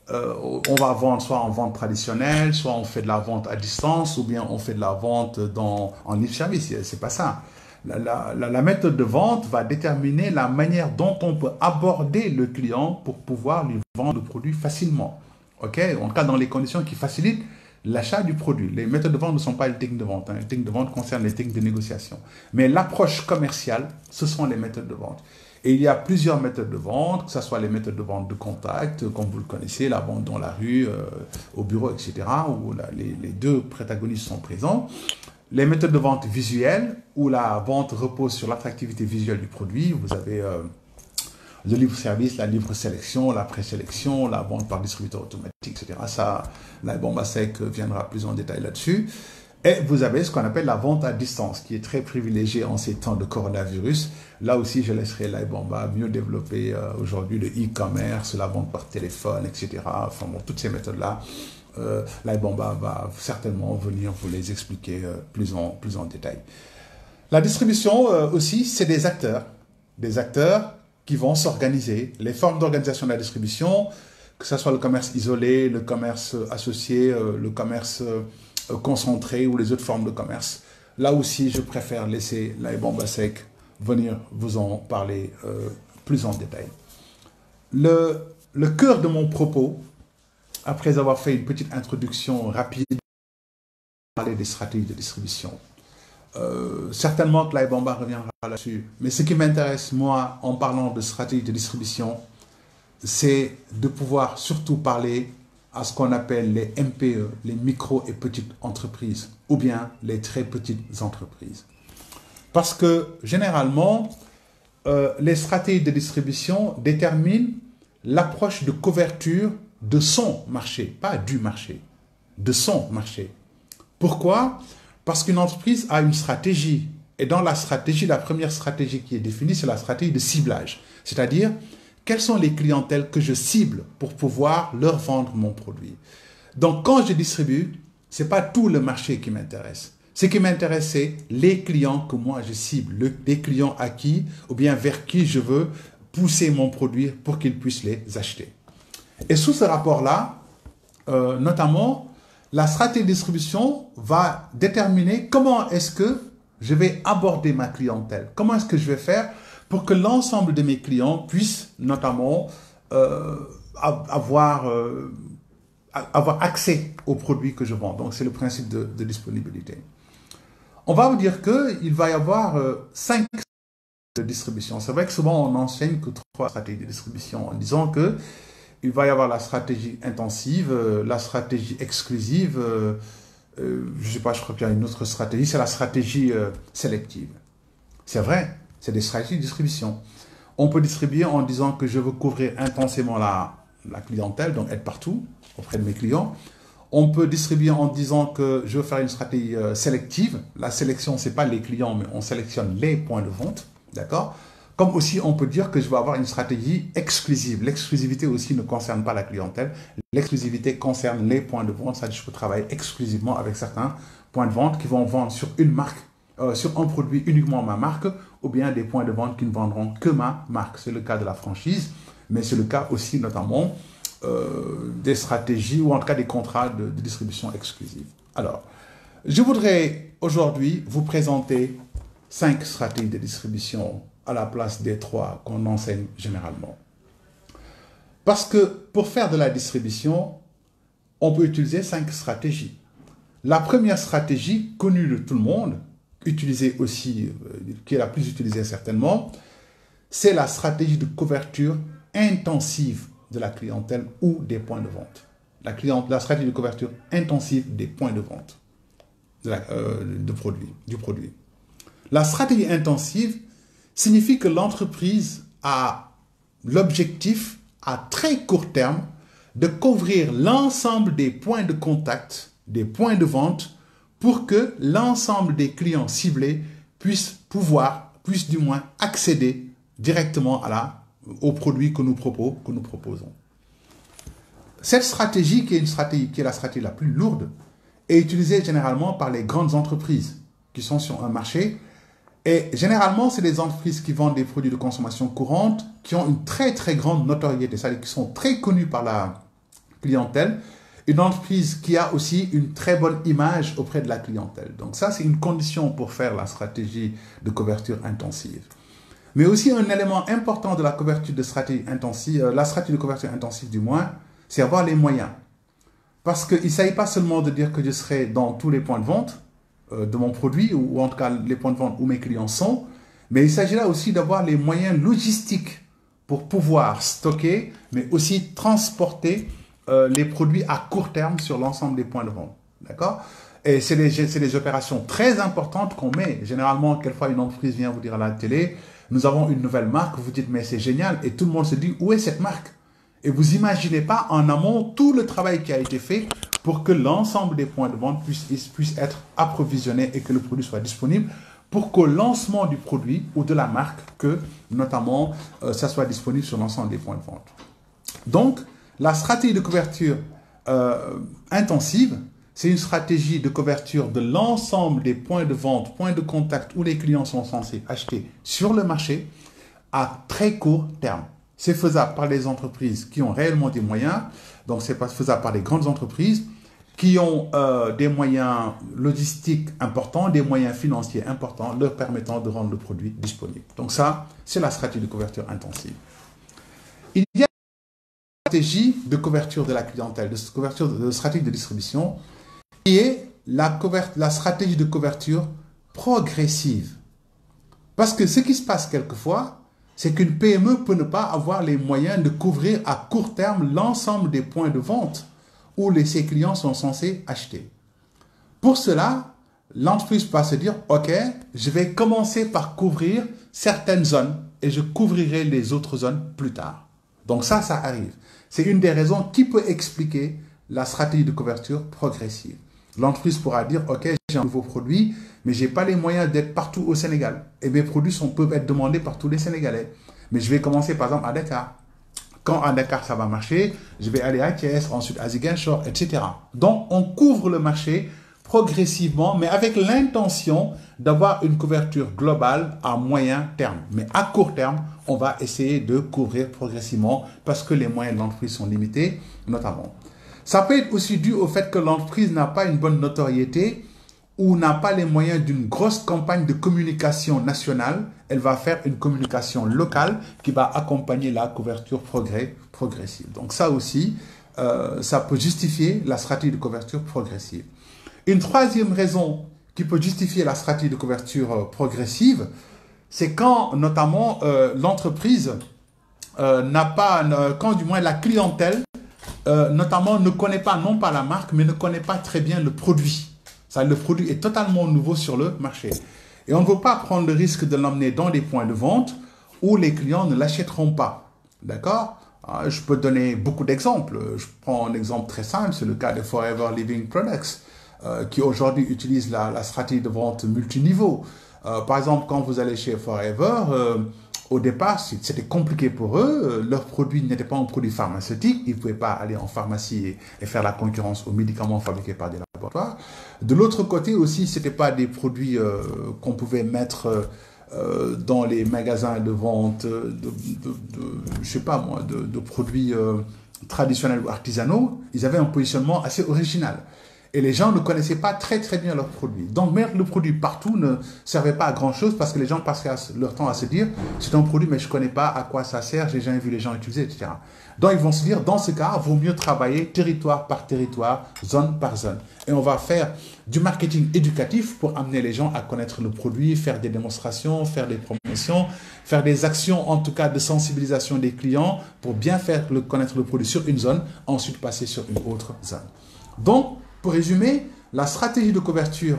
on va vendre soit en vente traditionnelle, soit on fait de la vente à distance, ou bien on fait de la vente en libre-service. C'est pas ça. La méthode de vente va déterminer la manière dont on peut aborder le client pour pouvoir lui vendre le produit facilement. Ok, en tout cas dans les conditions qui facilitent l'achat du produit. Les méthodes de vente ne sont pas les techniques de vente. Les techniques de vente concernent les techniques de négociation. Mais l'approche commerciale, ce sont les méthodes de vente. Et il y a plusieurs méthodes de vente, que ce soit les méthodes de vente de contact, comme vous le connaissez, la vente dans la rue, au bureau, etc., où les deux protagonistes sont présents. Les méthodes de vente visuelles, où la vente repose sur l'attractivité visuelle du produit. Vous avez le libre-service, la libre-sélection, la présélection, la vente par distributeur automatique, etc. Ça, Lai Bombasek viendra plus en détail là-dessus. Et vous avez ce qu'on appelle la vente à distance, qui est très privilégiée en ces temps de coronavirus. Là aussi, je laisserai Lai Bomba mieux développer aujourd'hui le e-commerce, la vente par téléphone, etc. Enfin bon, toutes ces méthodes-là, Lai Bomba va certainement venir vous les expliquer plus en détail. La distribution aussi, c'est des acteurs qui vont s'organiser. Les formes d'organisation de la distribution, que ce soit le commerce isolé, le commerce associé, le commerce concentré ou les autres formes de commerce. Là aussi, je préfère laisser Lai Bombasek venir vous en parler plus en détail. Le cœur de mon propos, après avoir fait une petite introduction rapide, parler des stratégies de distribution. Certainement que Lai Bomba reviendra là-dessus. Mais ce qui m'intéresse, moi, en parlant de stratégie de distribution, c'est de pouvoir surtout parler à ce qu'on appelle les MPE, les micro et petites entreprises, ou bien les très petites entreprises. Parce que, généralement, les stratégies de distribution déterminent l'approche de couverture de son marché, pas du marché, de son marché. Pourquoi ? Parce qu'une entreprise a une stratégie. Et dans la stratégie, la première stratégie qui est définie, c'est la stratégie de ciblage. C'est-à-dire, quelles sont les clientèles que je cible pour pouvoir leur vendre mon produit. Donc, quand je distribue, ce n'est pas tout le marché qui m'intéresse. Ce qui m'intéresse, c'est les clients que moi je cible, les clients à qui ou bien vers qui je veux pousser mon produit pour qu'ils puissent les acheter. Et sous ce rapport-là, notamment, La stratégie de distribution va déterminer comment est-ce que je vais aborder ma clientèle. Comment est-ce que je vais faire pour que l'ensemble de mes clients puissent notamment avoir accès aux produits que je vends. Donc, c'est le principe de disponibilité. On va vous dire qu'il va y avoir 5 de distribution. C'est vrai que souvent, on n'enseigne que 3 stratégies de distribution en disant que il va y avoir la stratégie intensive, la stratégie exclusive, je ne sais pas, je crois qu'il y a une autre stratégie, c'est la stratégie sélective. C'est vrai, c'est des stratégies de distribution. On peut distribuer en disant que je veux couvrir intensément la clientèle, donc être partout auprès de mes clients. On peut distribuer en disant que je veux faire une stratégie sélective. La sélection, ce n'est pas les clients, mais on sélectionne les points de vente. D'accord? Comme aussi, on peut dire que je vais avoir une stratégie exclusive. L'exclusivité aussi ne concerne pas la clientèle. L'exclusivité concerne les points de vente. C'est-à-dire que je peux travailler exclusivement avec certains points de vente qui vont vendre sur une marque, sur un produit uniquement ma marque, ou bien des points de vente qui ne vendront que ma marque. C'est le cas de la franchise, mais c'est le cas aussi notamment des stratégies ou en tout cas des contrats de distribution exclusive. Alors, je voudrais aujourd'hui vous présenter 5 stratégies de distribution à la place des 3 qu'on enseigne généralement. Parce que pour faire de la distribution, on peut utiliser 5 stratégies. La première stratégie, connue de tout le monde, utilisée aussi, qui est la plus utilisée certainement, c'est la stratégie de couverture intensive de la clientèle ou des points de vente. La stratégie de couverture intensive des points de vente du produit. La stratégie intensive signifie que l'entreprise a l'objectif à très court terme de couvrir l'ensemble des points de contact, des points de vente, pour que l'ensemble des clients ciblés puissent du moins accéder directement aux produits que nous proposons. Cette stratégie, qui est la stratégie la plus lourde, est utilisée généralement par les grandes entreprises qui sont sur un marché. Et généralement, c'est des entreprises qui vendent des produits de consommation courante, qui ont une très très grande notoriété, c'est-à-dire qui sont très connues par la clientèle. Une entreprise qui a aussi une très bonne image auprès de la clientèle. Donc ça, c'est une condition pour faire la stratégie de couverture intensive. Mais aussi un élément important de la couverture de stratégie intensive, la stratégie de couverture intensive du moins, c'est avoir les moyens. Parce qu'il ne s'agit pas seulement de dire que je serai dans tous les points de vente de mon produit, ou en tout cas les points de vente où mes clients sont, mais il s'agit là aussi d'avoir les moyens logistiques pour pouvoir stocker, mais aussi transporter les produits à court terme sur l'ensemble des points de vente. D'accord? Et c'est des opérations très importantes qu'on met. Généralement, quelquefois, une entreprise vient vous dire à la télé, nous avons une nouvelle marque, vous dites, mais c'est génial, et tout le monde se dit, où est cette marque? Et vous n'imaginez pas en amont tout le travail qui a été fait pour que l'ensemble des points de vente puissent être approvisionnés et que le produit soit disponible pour qu'au lancement du produit ou de la marque, que notamment ça soit disponible sur l'ensemble des points de vente. Donc, la stratégie de couverture intensive, c'est une stratégie de couverture de l'ensemble des points de vente, points de contact où les clients sont censés acheter sur le marché à très court terme. C'est faisable par les entreprises qui ont réellement des moyens, donc c'est pas faisable par les grandes entreprises qui ont des moyens logistiques importants, des moyens financiers importants, leur permettant de rendre le produit disponible. Donc ça, c'est la stratégie de couverture intensive. Il y a une stratégie de couverture de la clientèle, de stratégie de distribution, qui est la stratégie de couverture progressive. Parce que ce qui se passe quelquefois, c'est qu'une PME peut ne pas avoir les moyens de couvrir à court terme l'ensemble des points de vente où ses clients sont censés acheter. Pour cela, l'entreprise va se dire, OK, je vais commencer par couvrir certaines zones et je couvrirai les autres zones plus tard. Donc ça arrive. C'est une des raisons qui peut expliquer la stratégie de couverture progressive. L'entreprise pourra dire, OK, j'ai un nouveau produit, mais je n'ai pas les moyens d'être partout au Sénégal. Et mes produits peuvent être demandés par tous les Sénégalais. Mais je vais commencer par exemple à Dakar. Quand à Dakar ça va marcher, je vais aller à Thiès, ensuite à Ziguinchor, etc. Donc on couvre le marché progressivement, mais avec l'intention d'avoir une couverture globale à moyen terme. Mais à court terme, on va essayer de couvrir progressivement parce que les moyens de l'entreprise sont limités, notamment. Ça peut être aussi dû au fait que l'entreprise n'a pas une bonne notoriété ou n'a pas les moyens d'une grosse campagne de communication nationale. Elle va faire une communication locale qui va accompagner la couverture progressive. Donc ça aussi, ça peut justifier la stratégie de couverture progressive. Une troisième raison qui peut justifier la stratégie de couverture progressive, c'est quand notamment l'entreprise n'a pas, quand du moins la clientèle notamment ne connaît pas, non pas la marque, mais ne connaît pas très bien le produit. Le produit est totalement nouveau sur le marché. Et on ne veut pas prendre le risque de l'emmener dans des points de vente où les clients ne l'achèteront pas. D'accord? Je peux donner beaucoup d'exemples. Je prends un exemple très simple, c'est le cas de Forever Living Products, qui aujourd'hui utilise la stratégie de vente multiniveau. Par exemple, quand vous allez chez Forever, au départ, c'était compliqué pour eux. Leur produit n'était pas un produit pharmaceutique. Ils ne pouvaient pas aller en pharmacie et faire la concurrence aux médicaments fabriqués par des laboratoires. De l'autre côté aussi, ce n'étaient pas des produits qu'on pouvait mettre dans les magasins de vente je sais pas moi, de produits traditionnels ou artisanaux. Ils avaient un positionnement assez original. Et les gens ne connaissaient pas très bien leurs produits. Donc mettre le produit partout ne servait pas à grand chose parce que les gens passaient leur temps à se dire c'est un produit mais je ne connais pas à quoi ça sert, j'ai jamais vu les gens utiliser, etc. Donc ils vont se dire dans ce cas, il vaut mieux travailler territoire par territoire, zone par zone. Et on va faire du marketing éducatif pour amener les gens à connaître le produit, faire des démonstrations, faire des promotions, faire des actions en tout cas de sensibilisation des clients pour bien faire connaître le produit sur une zone, ensuite passer sur une autre zone. Donc, pour résumer, la stratégie de couverture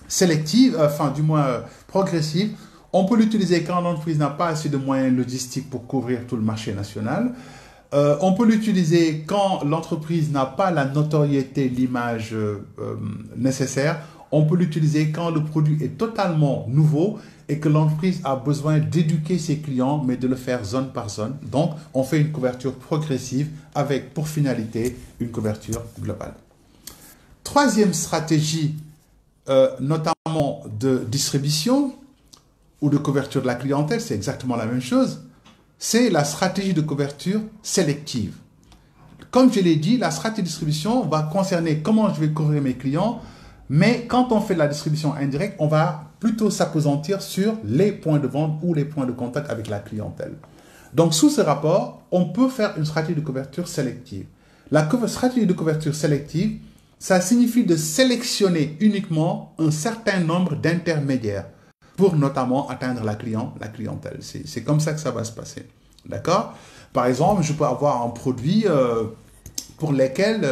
sélective, enfin du moins progressive, on peut l'utiliser quand l'entreprise n'a pas assez de moyens logistiques pour couvrir tout le marché national. On peut l'utiliser quand l'entreprise n'a pas la notoriété, l'image nécessaire. On peut l'utiliser quand le produit est totalement nouveau et que l'entreprise a besoin d'éduquer ses clients, mais de le faire zone par zone. Donc, on fait une couverture progressive avec pour finalité une couverture globale. Troisième stratégie, notamment de distribution ou de couverture de la clientèle, c'est exactement la même chose, c'est la stratégie de couverture sélective. Comme je l'ai dit, la stratégie de distribution va concerner comment je vais couvrir mes clients, mais quand on fait la distribution indirecte, on va plutôt s'appesantir sur les points de vente ou les points de contact avec la clientèle. Donc, sous ce rapport, on peut faire une stratégie de couverture sélective. La stratégie de couverture sélective, ça signifie de sélectionner uniquement un certain nombre d'intermédiaires pour notamment atteindre la clientèle. C'est comme ça que ça va se passer. D'accord? Par exemple, je peux avoir un produit pour lesquels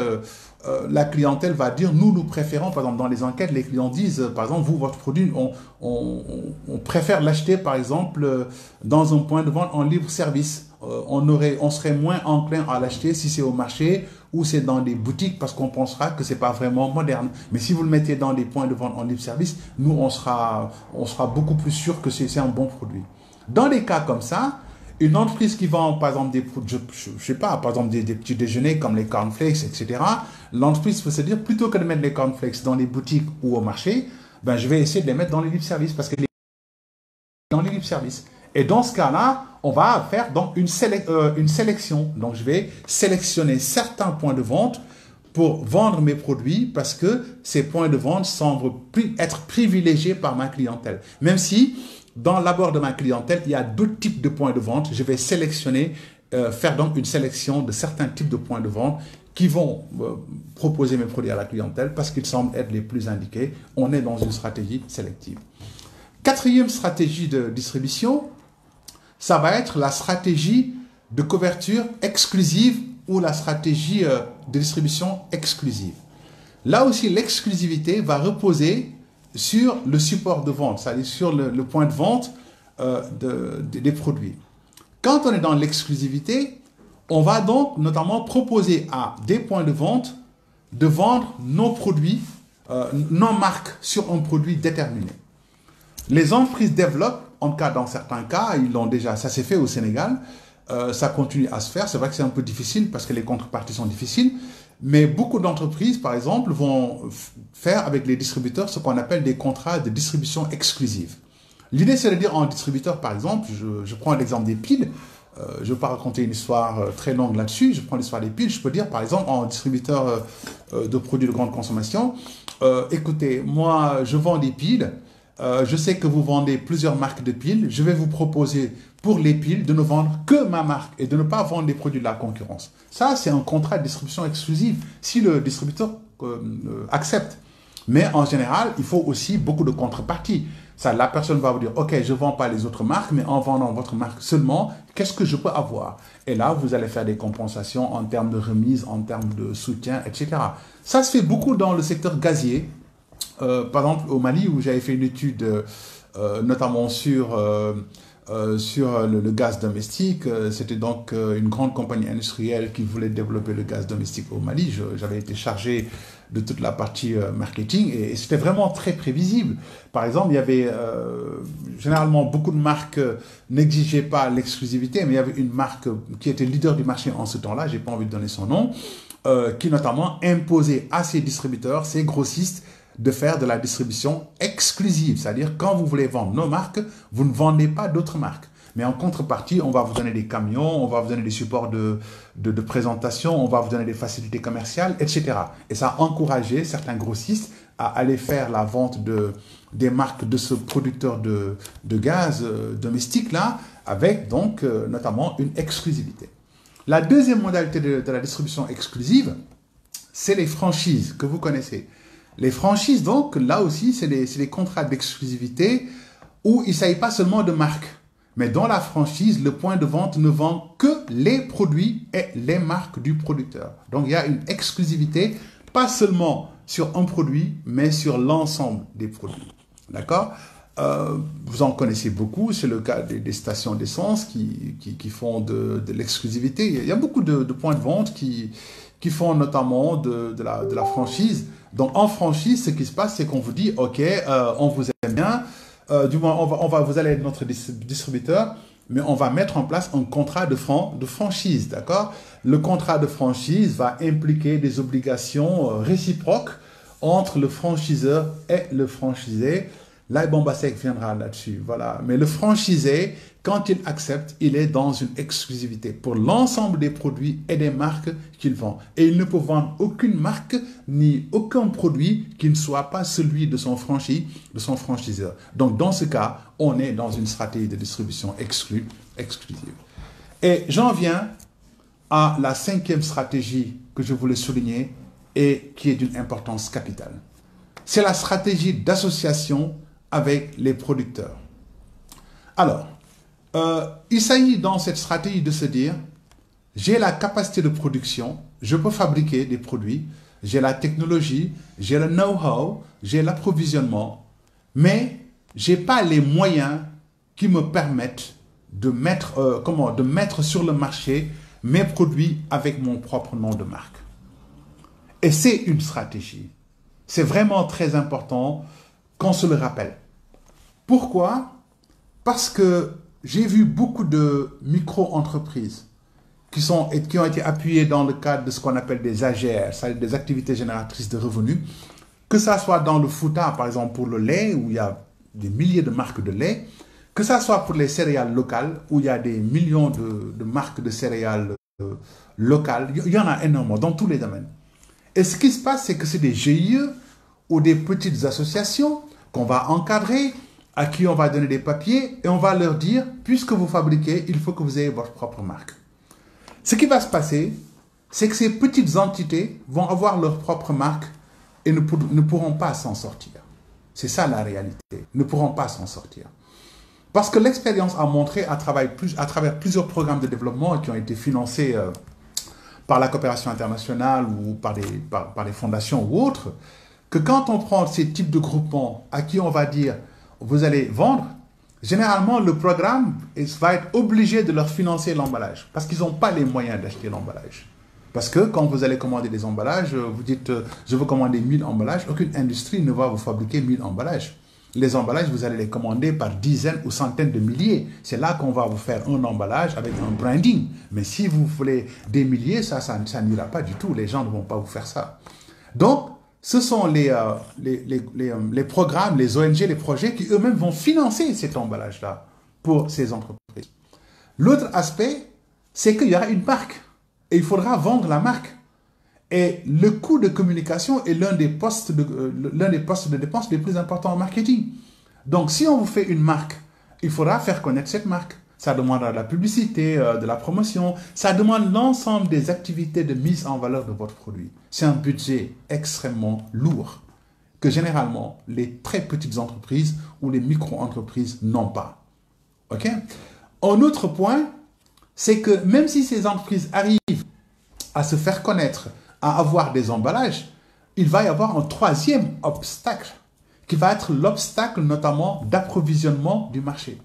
la clientèle va dire, nous préférons, par exemple, dans les enquêtes, les clients disent, par exemple, vous, votre produit, on préfère l'acheter, par exemple, dans un point de vente en libre-service. On serait moins enclin à l'acheter si c'est au marché ou c'est dans des boutiques parce qu'on pensera que c'est pas vraiment moderne. Mais si vous le mettez dans des points de vente en libre-service, nous, on sera beaucoup plus sûr que c'est un bon produit. Dans des cas comme ça, une entreprise qui vend, par exemple, je sais pas, par exemple, des petits déjeuners comme les cornflakes, etc., l'entreprise peut se dire, plutôt que de mettre les cornflakes dans les boutiques ou au marché, ben, je vais essayer de les mettre dans les libre-service parce que dans les libre-service. Et dans ce cas-là, on va faire donc une sélection. Donc, je vais sélectionner certains points de vente pour vendre mes produits parce que ces points de vente semblent être privilégiés par ma clientèle. Même si, dans l'abord de ma clientèle, il y a d'autres types de points de vente, je vais sélectionner, faire donc une sélection de certains types de points de vente qui vont proposer mes produits à la clientèle parce qu'ils semblent être les plus indiqués. On est dans une stratégie sélective. Quatrième stratégie de distribution, ça va être la stratégie de couverture exclusive ou la stratégie de distribution exclusive. Là aussi, l'exclusivité va reposer sur le support de vente, c'est-à-dire sur le point de vente des produits. Quand on est dans l'exclusivité, on va donc notamment proposer à des points de vente de vendre nos produits, nos marques sur un produit déterminé. Les entreprises développent, en tout cas dans certains cas, ils l'ont déjà, ça s'est fait au Sénégal, ça continue à se faire. C'est vrai que c'est un peu difficile parce que les contreparties sont difficiles, mais beaucoup d'entreprises, par exemple, vont faire avec les distributeurs ce qu'on appelle des contrats de distribution exclusive. L'idée, c'est de dire en distributeur, par exemple, je prends l'exemple des piles, Je ne veux pas raconter une histoire très longue là-dessus. Je prends l'histoire des piles. Je peux dire, par exemple, en distributeur de produits de grande consommation, écoutez, moi, je vends des piles. Je sais que vous vendez plusieurs marques de piles. Je vais vous proposer pour les piles de ne vendre que ma marque et de ne pas vendre des produits de la concurrence. Ça, c'est un contrat de distribution exclusive si le distributeur accepte. Mais en général, il faut aussi beaucoup de contreparties. Ça, la personne va vous dire, OK, je ne vends pas les autres marques, mais en vendant votre marque seulement, qu'est-ce que je peux avoir? Et là, vous allez faire des compensations en termes de remise, en termes de soutien, etc. Ça se fait beaucoup dans le secteur gazier. Par exemple, au Mali, où j'avais fait une étude, notamment sur le gaz domestique. C'était donc une grande compagnie industrielle qui voulait développer le gaz domestique au Mali. J'avais été chargé de toute la partie marketing et c'était vraiment très prévisible. Par exemple, il y avait généralement beaucoup de marques n'exigeaient pas l'exclusivité, mais il y avait une marque qui était leader du marché en ce temps-là, j'ai pas envie de donner son nom, qui notamment imposait à ses distributeurs, ses grossistes, de faire de la distribution exclusive. C'est-à-dire, quand vous voulez vendre nos marques, vous ne vendez pas d'autres marques. Mais en contrepartie, on va vous donner des camions, on va vous donner des supports de présentation, on va vous donner des facilités commerciales, etc. Et ça a encouragé certains grossistes à aller faire la vente des marques de ce producteur de gaz domestique-là, avec donc notamment une exclusivité. La deuxième modalité de la distribution exclusive, c'est les franchises que vous connaissez. Les franchises, donc, là aussi, c'est des contrats d'exclusivité où il ne s'agit pas seulement de marques. Mais dans la franchise, le point de vente ne vend que les produits et les marques du producteur. Donc, il y a une exclusivité, pas seulement sur un produit, mais sur l'ensemble des produits. D'accord? Vous en connaissez beaucoup, c'est le cas des stations d'essence qui font de l'exclusivité. Il y a beaucoup de points de vente qui font notamment de la franchise. Donc, en franchise, ce qui se passe, c'est qu'on vous dit, OK, on vous aime bien, du moins, vous allez être notre distributeur, mais on va mettre en place un contrat de franchise, d'accord? Le contrat de franchise va impliquer des obligations réciproques entre le franchiseur et le franchisé. Là, Bombasek viendra là-dessus, voilà. Mais le franchisé, quand il accepte, il est dans une exclusivité pour l'ensemble des produits et des marques qu'il vend. Et il ne peut vendre aucune marque ni aucun produit qui ne soit pas celui de son franchiseur. Donc, dans ce cas, on est dans une stratégie de distribution exclusive. Et j'en viens à la cinquième stratégie que je voulais souligner et qui est d'une importance capitale. C'est la stratégie d'association avec les producteurs. Alors, il s'agit dans cette stratégie de se dire, j'ai la capacité de production, je peux fabriquer des produits, j'ai la technologie, j'ai le know-how, j'ai l'approvisionnement, mais je n'ai pas les moyens qui me permettent de mettre sur le marché mes produits avec mon propre nom de marque. Et c'est une stratégie. C'est vraiment très important qu'on se le rappelle. Pourquoi? Parce que j'ai vu beaucoup de micro-entreprises qui ont été appuyées dans le cadre de ce qu'on appelle des AGR, c'est-à-dire des activités génératrices de revenus, que ça soit dans le Fouta, par exemple pour le lait, où il y a des milliers de marques de lait, que ça soit pour les céréales locales, où il y a des millions de marques de céréales locales. Il y en a énormément dans tous les domaines. Et ce qui se passe, c'est que c'est des GIE ou des petites associations qu'on va encadrer, à qui on va donner des papiers et on va leur dire, puisque vous fabriquez, il faut que vous ayez votre propre marque. Ce qui va se passer, c'est que ces petites entités vont avoir leur propre marque et ne pourront pas s'en sortir. C'est ça la réalité, ne pourront pas s'en sortir. Parce que l'expérience a montré à travers plusieurs programmes de développement qui ont été financés par la coopération internationale ou par des fondations ou autres, que quand on prend ces types de groupements à qui on va dire vous allez vendre, généralement le programme va être obligé de leur financer l'emballage parce qu'ils n'ont pas les moyens d'acheter l'emballage. Parce que quand vous allez commander des emballages, vous dites je veux commander 1000 emballages, aucune industrie ne va vous fabriquer 1000 emballages. Les emballages, vous allez les commander par dizaines ou centaines de milliers. C'est là qu'on va vous faire un emballage avec un branding. Mais si vous voulez des milliers, ça n'ira pas du tout. Les gens ne vont pas vous faire ça. Donc, ce sont les programmes, les ONG, les projets qui eux-mêmes vont financer cet emballage-là pour ces entreprises. L'autre aspect, c'est qu'il y aura une marque et il faudra vendre la marque. Et le coût de communication est l'un des postes de dépenses les plus importants en marketing. Donc, si on vous fait une marque, il faudra faire connaître cette marque. Ça demande de la publicité, de la promotion. Ça demande l'ensemble des activités de mise en valeur de votre produit. C'est un budget extrêmement lourd que généralement les très petites entreprises ou les micro-entreprises n'ont pas. OK? Un autre point, c'est que même si ces entreprises arrivent à se faire connaître, à avoir des emballages, il va y avoir un troisième obstacle qui va être l'obstacle notamment d'approvisionnement du marché.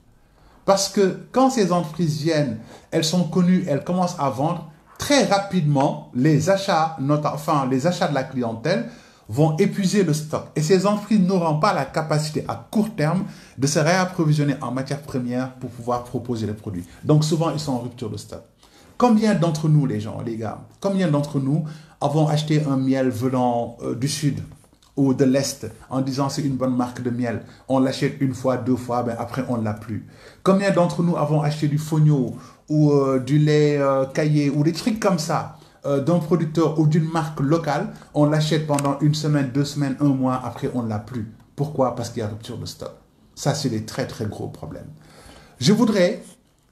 Parce que quand ces entreprises viennent, elles sont connues, elles commencent à vendre, très rapidement, les achats de la clientèle vont épuiser le stock. Et ces entreprises n'auront pas la capacité à court terme de se réapprovisionner en matières premières pour pouvoir proposer les produits. Donc souvent, ils sont en rupture de stock. Combien d'entre nous, les gars, combien d'entre nous avons acheté un miel venant du sud ou de l'Est, en disant c'est une bonne marque de miel. On l'achète une fois, deux fois, ben après on ne l'a plus. Combien d'entre nous avons acheté du fonio ou du lait caillé ou des trucs comme ça d'un producteur ou d'une marque locale, on l'achète pendant une semaine, 2 semaines, 1 mois, après on ne l'a plus. Pourquoi? Parce qu'il y a rupture de stock. Ça, c'est des très très gros problèmes. Je voudrais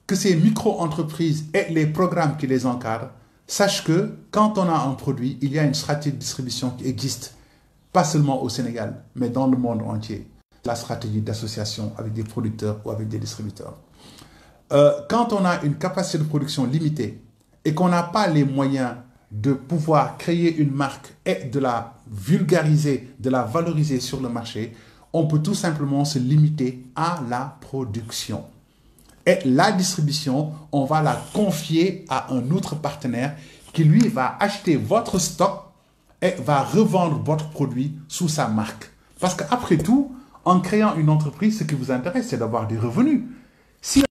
que ces micro-entreprises et les programmes qui les encadrent sachent que quand on a un produit, il y a une stratégie de distribution qui existe. Pas seulement au Sénégal, mais dans le monde entier. La stratégie d'association avec des producteurs ou avec des distributeurs. Quand on a une capacité de production limitée et qu'on n'a pas les moyens de pouvoir créer une marque et de la vulgariser, de la valoriser sur le marché, on peut tout simplement se limiter à la production. Et la distribution, on va la confier à un autre partenaire qui, lui, va acheter votre stock et va revendre votre produit sous sa marque. Parce qu'après tout, en créant une entreprise, ce qui vous intéresse, c'est d'avoir des revenus. Si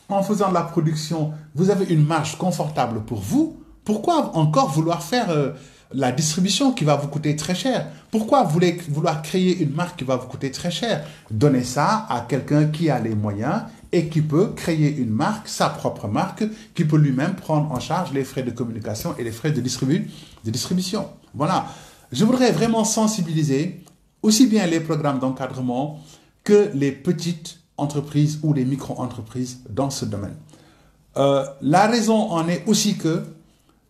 en faisant de la production, vous avez une marge confortable pour vous, pourquoi encore vouloir faire la distribution qui va vous coûter très cher? Pourquoi vouloir créer une marque qui va vous coûter très cher? Donnez ça à quelqu'un qui a les moyens et qui peut créer une marque, sa propre marque, qui peut lui-même prendre en charge les frais de communication et les frais de distribution. Voilà. Je voudrais vraiment sensibiliser aussi bien les programmes d'encadrement que les petites entreprises ou les micro-entreprises dans ce domaine. La raison en est aussi que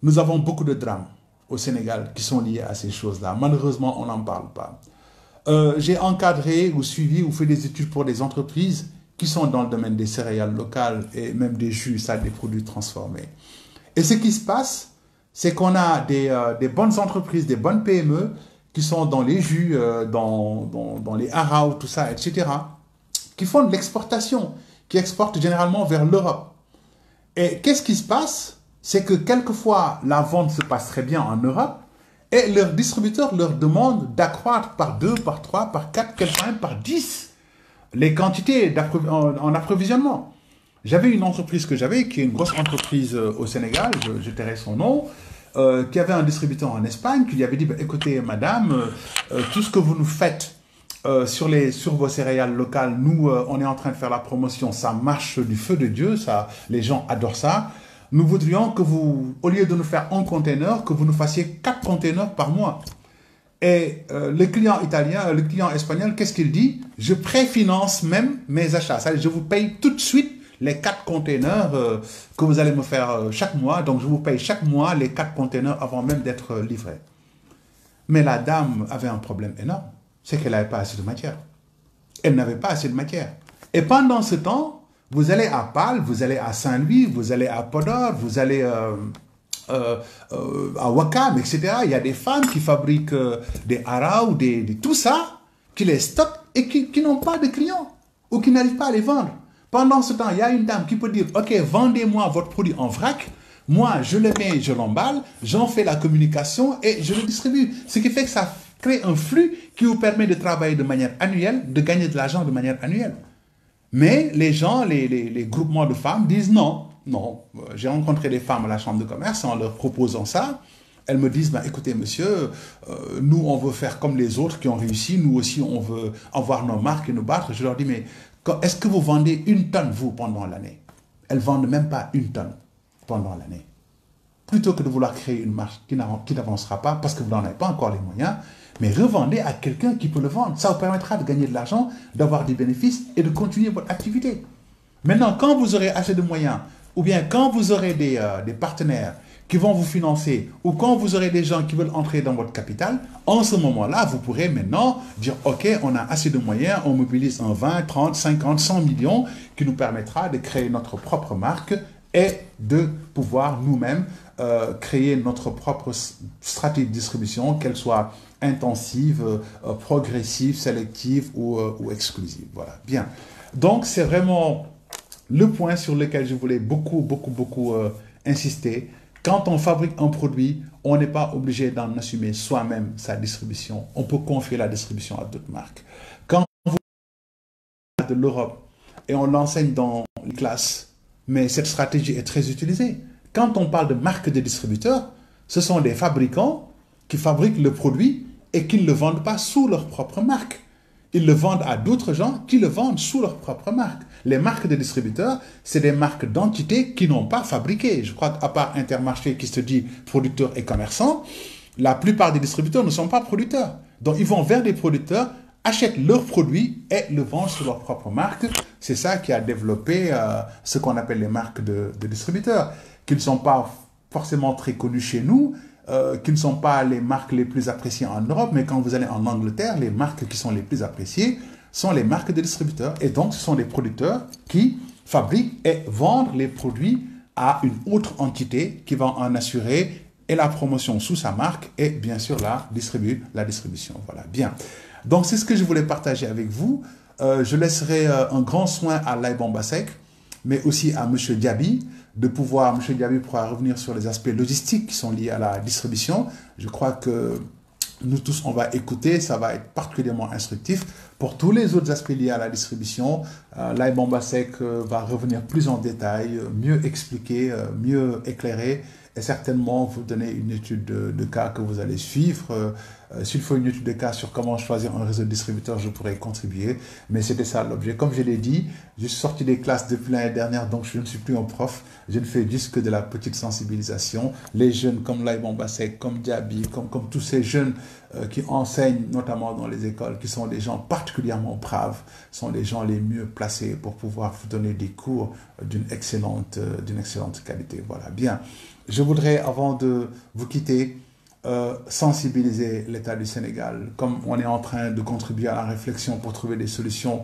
nous avons beaucoup de drames au Sénégal qui sont liés à ces choses-là. Malheureusement, on n'en parle pas. J'ai encadré ou suivi ou fait des études pour des entreprises qui sont dans le domaine des céréales locales et même des jus, ça, des produits transformés. Et ce qui se passe, c'est qu'on a des bonnes entreprises, des bonnes PME qui sont dans les jus, dans les haras, tout ça, etc., qui font de l'exportation, qui exportent généralement vers l'Europe. Et qu'est-ce qui se passe? C'est que quelquefois, la vente se passe très bien en Europe et leurs distributeurs leur demandent d'accroître par 2, par 3, par 4, quelquefois même par 10 les quantités en approvisionnement. J'avais une entreprise qui est une grosse entreprise au Sénégal, je tairai son nom, qui avait un distributeur en Espagne, qui lui avait dit, bah, écoutez madame, tout ce que vous nous faites sur vos céréales locales, nous, on est en train de faire la promotion, ça marche du feu de Dieu, ça, les gens adorent ça. Nous voudrions que vous, au lieu de nous faire 1 container, que vous nous fassiez 4 containers par mois. Et le client espagnol, qu'est-ce qu'il dit? Je préfinance même mes achats. C'est-à-dire, je vous paye tout de suite les 4 containers que vous allez me faire chaque mois. Donc, je vous paye chaque mois les 4 containers avant même d'être livré. Mais la dame avait un problème énorme. C'est qu'elle n'avait pas assez de matière. Elle n'avait pas assez de matière. Et pendant ce temps, vous allez à Pâle, vous allez à Saint-Louis, vous allez à Podor, vous allez à Wakam, etc. Il y a des femmes qui fabriquent des haras ou tout ça, qui les stockent et qui n'ont pas de clients ou qui n'arrivent pas à les vendre. Pendant ce temps, il y a une dame qui peut dire, OK, vendez-moi votre produit en vrac, moi je le mets, je l'emballe, j'en fais la communication et je le distribue. Ce qui fait que ça crée un flux qui vous permet de travailler de manière annuelle, de gagner de l'argent de manière annuelle. Mais les gens, les groupements de femmes disent non. Non, j'ai rencontré des femmes à la chambre de commerce en leur proposant ça. Elles me disent, ben, écoutez monsieur, nous on veut faire comme les autres qui ont réussi, nous aussi on veut avoir nos marques et nous battre. Je leur dis, mais est-ce que vous vendez 1 tonne vous pendant l'année? elles ne vendent même pas une tonne pendant l'année. Plutôt que de vouloir créer une marque qui n'avancera pas parce que vous n'en avez pas encore les moyens, mais revendez à quelqu'un qui peut le vendre. Ça vous permettra de gagner de l'argent, d'avoir des bénéfices et de continuer votre activité. Maintenant, quand vous aurez assez de moyens, ou bien quand vous aurez des partenaires qui vont vous financer, ou quand vous aurez des gens qui veulent entrer dans votre capital, en ce moment-là, vous pourrez maintenant dire, OK, on a assez de moyens, on mobilise un 20, 30, 50, 100 millions qui nous permettra de créer notre propre marque et de pouvoir nous-mêmes créer notre propre stratégie de distribution, qu'elle soit intensive, progressive, sélective ou exclusive. Voilà, bien. Donc, c'est vraiment le point sur lequel je voulais beaucoup insister. Quand on fabrique un produit, on n'est pas obligé d'en assumer soi-même sa distribution. On peut confier la distribution à d'autres marques. Quand vous de l'Europe et on l'enseigne dans les classes, mais cette stratégie est très utilisée. Quand on parle de marque de distributeurs, ce sont des fabricants qui fabriquent le produit et qui ne le vendent pas sous leur propre marque. Ils le vendent à d'autres gens qui le vendent sous leur propre marque. Les marques de distributeurs, c'est des marques d'entités qui n'ont pas fabriqué. Je crois qu'à part Intermarché qui se dit producteur et commerçant, la plupart des distributeurs ne sont pas producteurs. Donc ils vont vers des producteurs, achètent leurs produits et le vendent sous leur propre marque. C'est ça qui a développé ce qu'on appelle les marques de distributeurs, qui ne sont pas forcément très connues chez nous, qui ne sont pas les marques les plus appréciées en Europe, mais quand vous allez en Angleterre, les marques qui sont les plus appréciées sont les marques de distributeurs. Et donc, ce sont les producteurs qui fabriquent et vendent les produits à une autre entité qui va en assurer et la promotion sous sa marque et bien sûr la distribution. Voilà, bien. Donc, c'est ce que je voulais partager avec vous. Je laisserai un grand soin à Laye Bambasek, mais aussi à M. Diaby, de pouvoir, M. Diaby pourra revenir sur les aspects logistiques qui sont liés à la distribution. Je crois que nous tous, on va écouter, ça va être particulièrement instructif. Pour tous les autres aspects liés à la distribution, Laye Bambasek va revenir plus en détail, mieux expliquer, mieux éclairer et certainement vous donner une étude de cas que vous allez suivre. S'il faut une étude de cas sur comment choisir un réseau de distributeurs, je pourrais contribuer. Mais c'était ça l'objet. Comme je l'ai dit, je suis sorti des classes depuis l'année dernière, donc je ne suis plus un prof. Je ne fais juste que de la petite sensibilisation. Les jeunes comme Laye Bambasek, comme Diaby, comme tous ces jeunes qui enseignent notamment dans les écoles, qui sont des gens particulièrement braves, sont les gens les mieux placés pour pouvoir vous donner des cours d'une excellente qualité. Voilà, bien. Je voudrais, avant de vous quitter, sensibiliser l'État du Sénégal. Comme on est en train de contribuer à la réflexion pour trouver des solutions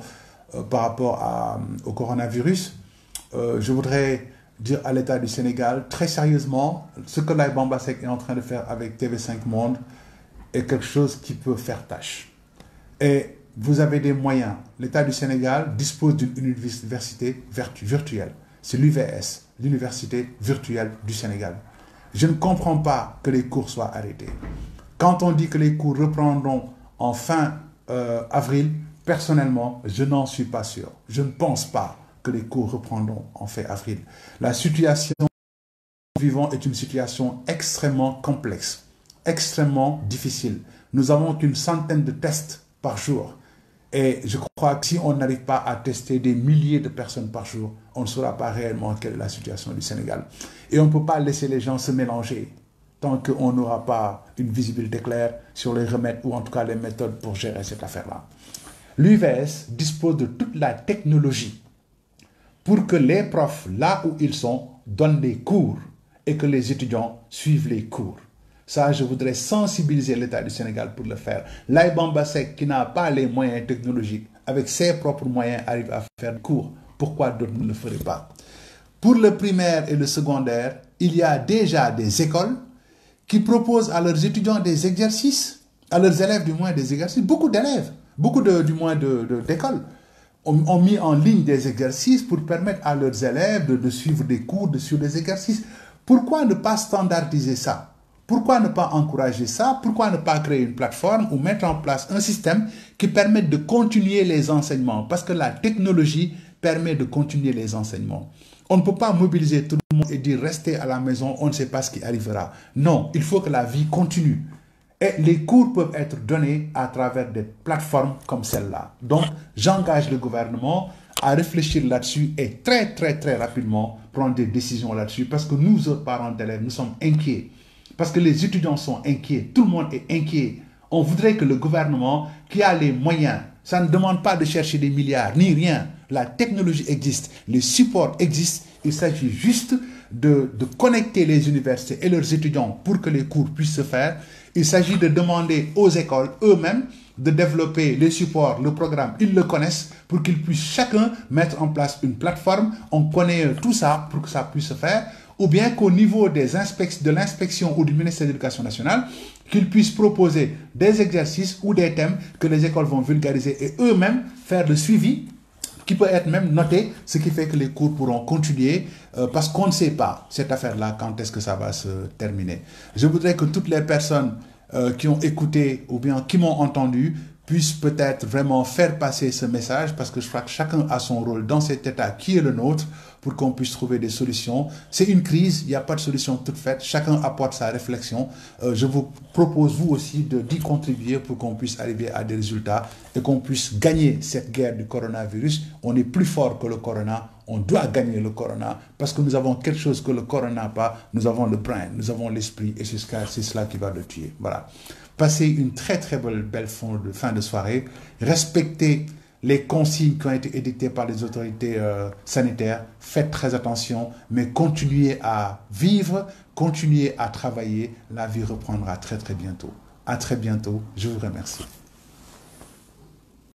par rapport au coronavirus, je voudrais dire à l'État du Sénégal, très sérieusement, ce que Laye Bambasek est en train de faire avec TV5 Monde est quelque chose qui peut faire tâche. Et vous avez des moyens. L'État du Sénégal dispose d'une université virtuelle. C'est l'UVS, l'Université virtuelle du Sénégal. Je ne comprends pas que les cours soient arrêtés. Quand on dit que les cours reprendront en fin avril, personnellement, je n'en suis pas sûr. Je ne pense pas que les cours reprendront en fin avril. La situation que nous vivons est une situation extrêmement complexe, extrêmement difficile. Nous avons qu'une centaine de tests par jour. Et je crois que si on n'arrive pas à tester des milliers de personnes par jour, on ne saura pas réellement quelle est la situation du Sénégal. Et on ne peut pas laisser les gens se mélanger tant qu'on n'aura pas une visibilité claire sur les remèdes ou en tout cas les méthodes pour gérer cette affaire-là. L'UVS dispose de toute la technologie pour que les profs, là où ils sont, donnent des cours et que les étudiants suivent les cours. Ça, je voudrais sensibiliser l'État du Sénégal pour le faire. Laye Bambasek, qui n'a pas les moyens technologiques, avec ses propres moyens, arrive à faire des cours. Pourquoi d'autres ne le feraient pas? Pour le primaire et le secondaire, il y a déjà des écoles qui proposent à leurs étudiants des exercices, à leurs élèves du moins des exercices. Beaucoup d'élèves, beaucoup du moins d'écoles ont mis en ligne des exercices pour permettre à leurs élèves de suivre des cours, de suivre des exercices. Pourquoi ne pas standardiser ça? Pourquoi ne pas encourager ça? Pourquoi ne pas créer une plateforme ou mettre en place un système qui permette de continuer les enseignements? Parce que la technologie permet de continuer les enseignements. On ne peut pas mobiliser tout le monde et dire restez à la maison, on ne sait pas ce qui arrivera. Non, il faut que la vie continue. Et les cours peuvent être donnés à travers des plateformes comme celle-là. Donc, j'engage le gouvernement à réfléchir là-dessus et très rapidement prendre des décisions là-dessus parce que nous autres parents d'élèves, nous sommes inquiets. Parce que les étudiants sont inquiets, tout le monde est inquiet. On voudrait que le gouvernement, qui a les moyens, ça ne demande pas de chercher des milliards, ni rien. La technologie existe, les supports existent. Il s'agit juste de connecter les universités et leurs étudiants pour que les cours puissent se faire. Il s'agit de demander aux écoles eux-mêmes de développer les supports, le programme, ils le connaissent pour qu'ils puissent chacun mettre en place une plateforme. On connaît tout ça pour que ça puisse se faire. Ou bien qu'au niveau de l'inspection ou du ministère de l'Éducation nationale, qu'ils puissent proposer des exercices ou des thèmes que les écoles vont vulgariser et eux-mêmes faire le suivi qui peut être même noté, ce qui fait que les cours pourront continuer parce qu'on ne sait pas cette affaire-là, quand est-ce que ça va se terminer. Je voudrais que toutes les personnes qui ont écouté ou bien qui m'ont entendu puissent peut-être vraiment faire passer ce message parce que je crois que chacun a son rôle dans cet état qui est le nôtre pour qu'on puisse trouver des solutions. C'est une crise, il n'y a pas de solution toute faite, chacun apporte sa réflexion. Je vous propose vous aussi d'y contribuer pour qu'on puisse arriver à des résultats et qu'on puisse gagner cette guerre du coronavirus. On est plus fort que le corona, on doit gagner le corona parce que nous avons quelque chose que le corona n'a pas, nous avons le brain, nous avons l'esprit et c'est cela qui va le tuer. Voilà. Passez une très belle fin de soirée. Respectez les consignes qui ont été édictées par les autorités sanitaires. Faites très attention, mais continuez à vivre, continuez à travailler. La vie reprendra très bientôt. À très bientôt. Je vous remercie.